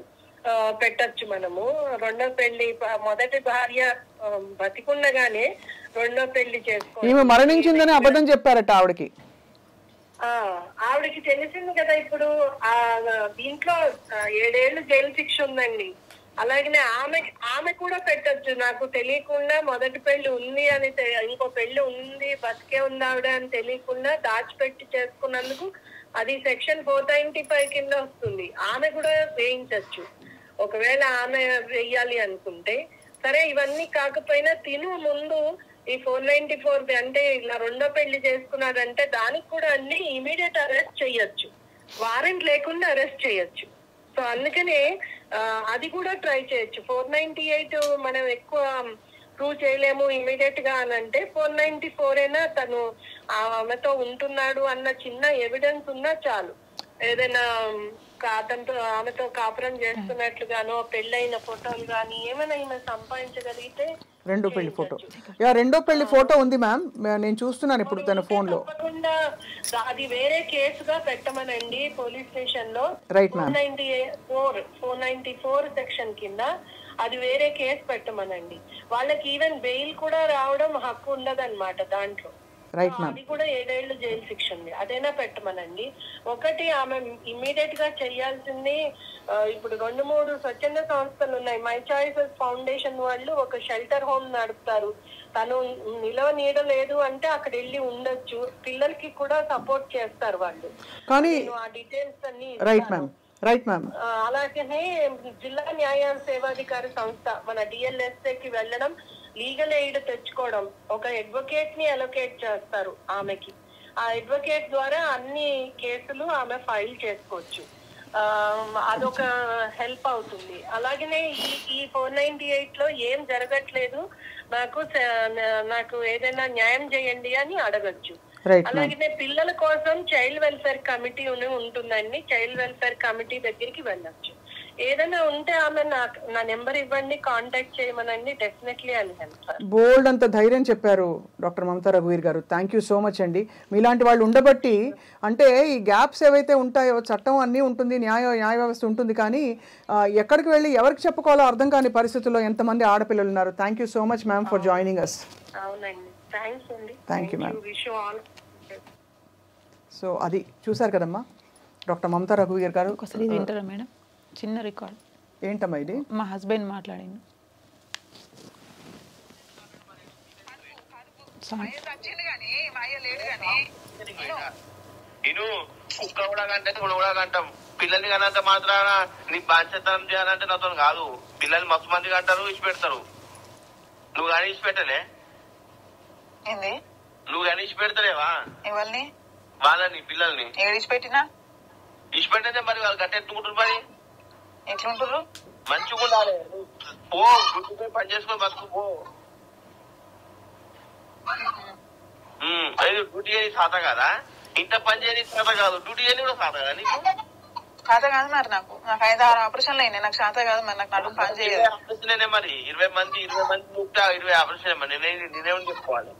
పెట్టచ్చు మనము. 2వ పెళ్లి, మొదటి భార్య బతికుండగానే 2వ పెళ్లి చేసుకో, మరణించిందని అబద్ధం చెప్పారట ఆవిడకి. ఆవిడకి తెలిసింది కదా ఇప్పుడు. దీంట్లో 7 ఏళ్ళు జైలు శిక్ష ఉందండి. అలాగనే ఆమె కూడా పెట్టచ్చు. నాకు తెలియకుండా మొదటి పెళ్లి ఉంది అని, ఇంకో పెళ్లి ఉంది బతికే ఉంది ఆవిడ అని తెలియకుండా దాచిపెట్టి చేసుకున్నందుకు అది సెక్షన్ 495 కింద వస్తుంది. ఆమె కూడా వేయించచ్చు ఒకవేళ ఆమె వేయాలి అనుకుంటే. సరే, ఇవన్నీ కాకపోయినా తిను ముందు ఈ 494 అంటే ఇలా 2వ పెళ్లి చేసుకున్నాడంటే దానికి కూడా అన్ని ఇమీడియట్ అరెస్ట్ చేయొచ్చు, వారెంట్ లేకుండా అరెస్ట్ చేయొచ్చు. సో అందుకనే అది కూడా ట్రై చేయొచ్చు. 498 మనం ఎక్కువ ప్రూవ్ చేయలేము ఇమీడియట్ గా అని అంటే 494 అయినా తను ఆమెతో ఉంటున్నాడు అన్న చిన్న ఎవిడెన్స్ ఉన్నా చాలు. ఏదైనా అతనితో ఆమెతో కాపురం చేస్తున్నట్లుగానో పెళ్ళైన ఫోటోలు కానీ ఏమైనా ఈమె సంపాదించగలిగితే రెండో పెళ్లి ఫోటో. రెండో పెళ్లి ఫోటో ఉంది మ్యామ్, నేను చూస్తున్నాను ఇప్పుడు తన ఫోన్ లో. తప్పకుండా అది వేరే కేసుగా పెట్టమనండి పోలీస్ స్టేషన్ లో. Right ma'am. 494 సెక్షన్ కింద అది వేరే కేసు పెట్టమనండి. వాళ్ళకి ఈవెన్ బెయిల్ కూడా రావడం హక్కు ఉండదన్నమాట దాంట్లో. అది కూడా 7 ఏళ్లు జైలు శిక్ష ఉంది. అదైనా పెట్టమనండి. ఒకటి ఆమె ఇమ్మీడియట్ గా చేయాల్సింది, ఇప్పుడు 2-3 స్వచ్ఛంద సంస్థలు ఉన్నాయి. మై చాయిసెస్ ఫౌండేషన్ వాళ్ళు ఒక షెల్టర్ హోమ్ నడుపుతారు. తను నిలవ నీడ లేదు అంటే అక్కడ వెళ్ళి ఉండొచ్చు. పిల్లలకి కూడా సపోర్ట్ చేస్తారు వాళ్ళు. కానీ ఆ డీటెయిల్స్ అన్ని రైట్ మ్యామ్. అలాగనే జిల్లా న్యాయ సేవాధికారి సంస్థ మన DLSA కి వెళ్ళడం, లీగల్ ఎయిడ్ తెచ్చుకోవడం, ఒక అడ్వకేట్ ని అలొకేట్ చేస్తారు ఆమెకి. ఆ అడ్వకేట్ ద్వారా అన్ని కేసులు ఆమె ఫైల్ చేసుకోవచ్చు. అదొక హెల్ప్ అవుతుంది. అలాగనే ఈ 498 లో ఏం జరగట్లేదు, నాకు ఏదైనా న్యాయం చేయండి అని అడగచ్చు. అలాగే పిల్లల కోసం చైల్డ్ వెల్ఫేర్ కమిటీ ఉంటుందండి. చైల్డ్ వెల్ఫేర్ కమిటీ దగ్గరికి వెళ్ళొచ్చు. ఏదైనా ఉంటే ఆమె నా నెంబర్ ఇవ్వండి, కాంటాక్ట్ చేయమనండి. డెఫినెట్లీ అని హెల్ప్. బోల్డ్ అంత ధైర్యం చెప్పారు డాక్టర్ మమతా రఘువీర్ గారు. థ్యాంక్ యూ సో మచ్ అండి. మీలాంటి వాళ్ళు ఉండబట్టి, అంటే ఈ గ్యాప్స్ ఏవైతే ఉంటాయో, చట్టం అన్నీ ఉంటుంది, న్యాయ వ్యవస్థ ఉంటుంది, కానీ ఎక్కడికి వెళ్ళి ఎవరికి చెప్పుకోవాలో అర్థం కాని పరిస్థితుల్లో ఎంతమంది ఆడపిల్లలు ఉన్నారు. Thank you so much ma'am for joining us. అవునండి, థ్యాంక్స్ అండి. Thank you ma'am. Wish you all. So అది చూసారు కదమ్మా డాక్టర్ మమతా రఘువీర్ గారు. ఒకసారి వింటారా మేడం? చిన్న రికార్డ్. ఏంటమ్మా ఇది? మా హస్బెండ్ మాట్లాడింది. కుక్క కూడా కంటే కూడా కంటాం. పిల్లల్ని కనంత మాత్రాన నీ బాధ్యతనం చేయాలంటే నాతో కాదు. పిల్లలు మస్తు మంది కంటారు, ఇచ్చి పెడతారు. నువ్వు కానీ ఇచ్చి పెట్టలే, నువ్వు కానీ ఇచ్చి పెడతలేవా ఎవరిని? వాళ్ళని, పిల్లల్ని. ఇచ్చిపెట్టినా ఇచ్చిపెట్టితే మరి వాళ్ళు కట్టెత్తుకుంటారు. మరి ఎట్లుంటారు? మంచిగా ఉండాలి. పో, గుడ్డుపై పని చేసుకొని బతుకు పో. డ్యూటీ చేయని సాత కదా, ఇంత పని చేయని సాత కాదు, డ్యూటీ చేయని కూడా సాత కదా నీకు? శాత కాదు మరి. నాకు 5-6 ఆపరేషన్లు అయినాయి. నాకు శాత కాదు మరి. నాకు నడుము పని చేయాలి. ఆపరేషన్ మరి 20 మంది 20 ఆపరేషన్ మరి నేనేమని చెప్పుకోవాలి?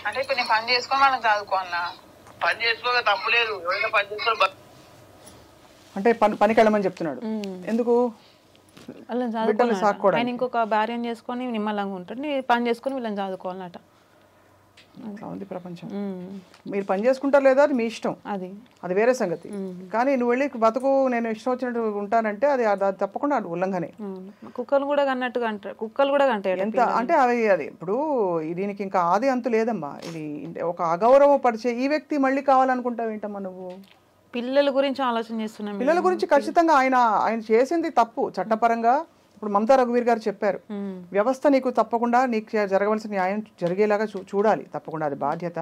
అంటే ఇప్పుడు నేను పని చేసుకొని వాళ్ళని చదువుకోవాలా? పని చేసుకోక తప్పు లేదు. ఎవరైనా పని చేసుకొని అంటే పనికి వెళ్ళమని చెప్తున్నాడు. ఎందుకు? ఆయన ఇంకొక భార్యను చేసుకొని నిమ్మలంగా ఉంటాడు, పని చేసుకొని వీళ్ళని చదువుకోవాలన్నట. ఉంది ప్రపంచం. మీరు పని చేసుకుంటారు లేదా అది మీ ఇష్టం, అది వేరే సంగతి. కానీ నువ్వు వెళ్ళి బతుకు, నేను ఇష్టం వచ్చినట్టు ఉంటానంటే అది తప్పకుండా అది ఉల్లంఘనే. కుక్కలు కూడా అన్నట్టుగా అంటారు. కుక్కలు కూడా అంటారు. ఎంత అంటే అది ఇప్పుడు దీనికి ఇంకా ఆది అంతు లేదమ్మా. ఇది ఒక అగౌరవం పరిచే ఈ వ్యక్తి మళ్ళీ కావాలనుకుంటావు ఏంటమ్మా నువ్వు? పిల్లల గురించి ఆలోచన చేస్తున్నాం. పిల్లల గురించి ఖచ్చితంగా ఆయన చేసింది తప్పు చట్టపరంగా. ఇప్పుడు మమతా రఘువీర్ గారు చెప్పారు, వ్యవస్థ నీకు తప్పకుండా నీకు జరగవలసిన న్యాయం జరిగేలాగా చూడాలి, తప్పకుండా అది బాధ్యత.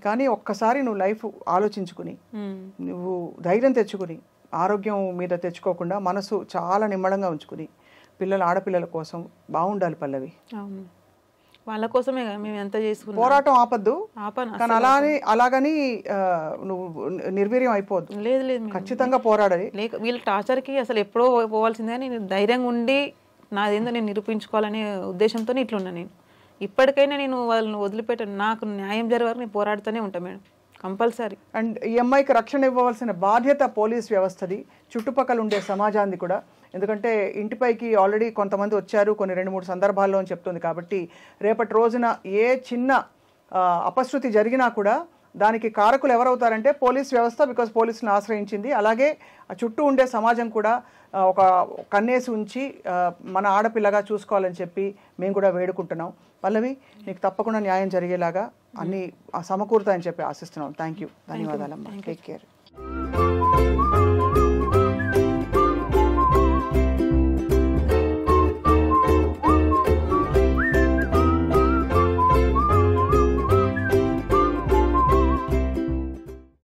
కానీ ఒక్కసారి నువ్వు లైఫ్ ఆలోచించుకుని, నువ్వు ధైర్యం తెచ్చుకుని, ఆరోగ్యం మీద తెచ్చుకోకుండా మనసు చాలా నిమ్మడంగా ఉంచుకుని, ఆడపిల్లల కోసం బాగుండాలి పల్లవి. వాళ్ళ కోసమే మేము ఎంత చేసుకున్నాం. పోరాటం ఆపద్దు, కానీ అలాగని నువ్వు నిర్వీర్యం అయిపోద్దు. లేదు, ఖచ్చితంగా పోరాడాలి. వీళ్ళ టార్చర్కి అసలు ఎప్పుడో పోవాల్సిందే. నేను ధైర్యంగా ఉండి నాదేందో నేను నిరూపించుకోవాలనే ఉద్దేశంతో ఇట్లున్నా. నేను ఇప్పటికైనా నేను వాళ్ళని వదిలిపెట్టాను. నాకు న్యాయం జరిగే వరకు నేను పోరాడుతూనే ఉంటాను మేడం, కంపల్సరీ. అండ్ ఈ అమ్మాయికి రక్షణ ఇవ్వవలసిన బాధ్యత పోలీస్ వ్యవస్థది, చుట్టుపక్కల ఉండే సమాజాన్ని కూడా. ఎందుకంటే ఇంటిపైకి ఆల్రెడీ కొంతమంది వచ్చారు కొన్ని 2-3 సందర్భాల్లో అని చెప్తుంది. కాబట్టి రేపటి రోజున ఏ చిన్న అపశృతి జరిగినా కూడా దానికి కారకులు ఎవరవుతారంటే పోలీస్ వ్యవస్థ. బికాజ్ పోలీసులను ఆశ్రయించింది. అలాగే చుట్టూ ఉండే సమాజం కూడా ఒక కన్నేసి ఉంచి మన ఆడపిల్లగా చూసుకోవాలని చెప్పి మేము కూడా వేడుకుంటున్నాం. పల్లవి, నీకు తప్పకుండా న్యాయం జరిగేలాగా అన్ని సమకూరుతాయని చెప్పి ఆశిస్తున్నాం. థ్యాంక్ యూ, ధన్యవాదాలమ్మా. Take care.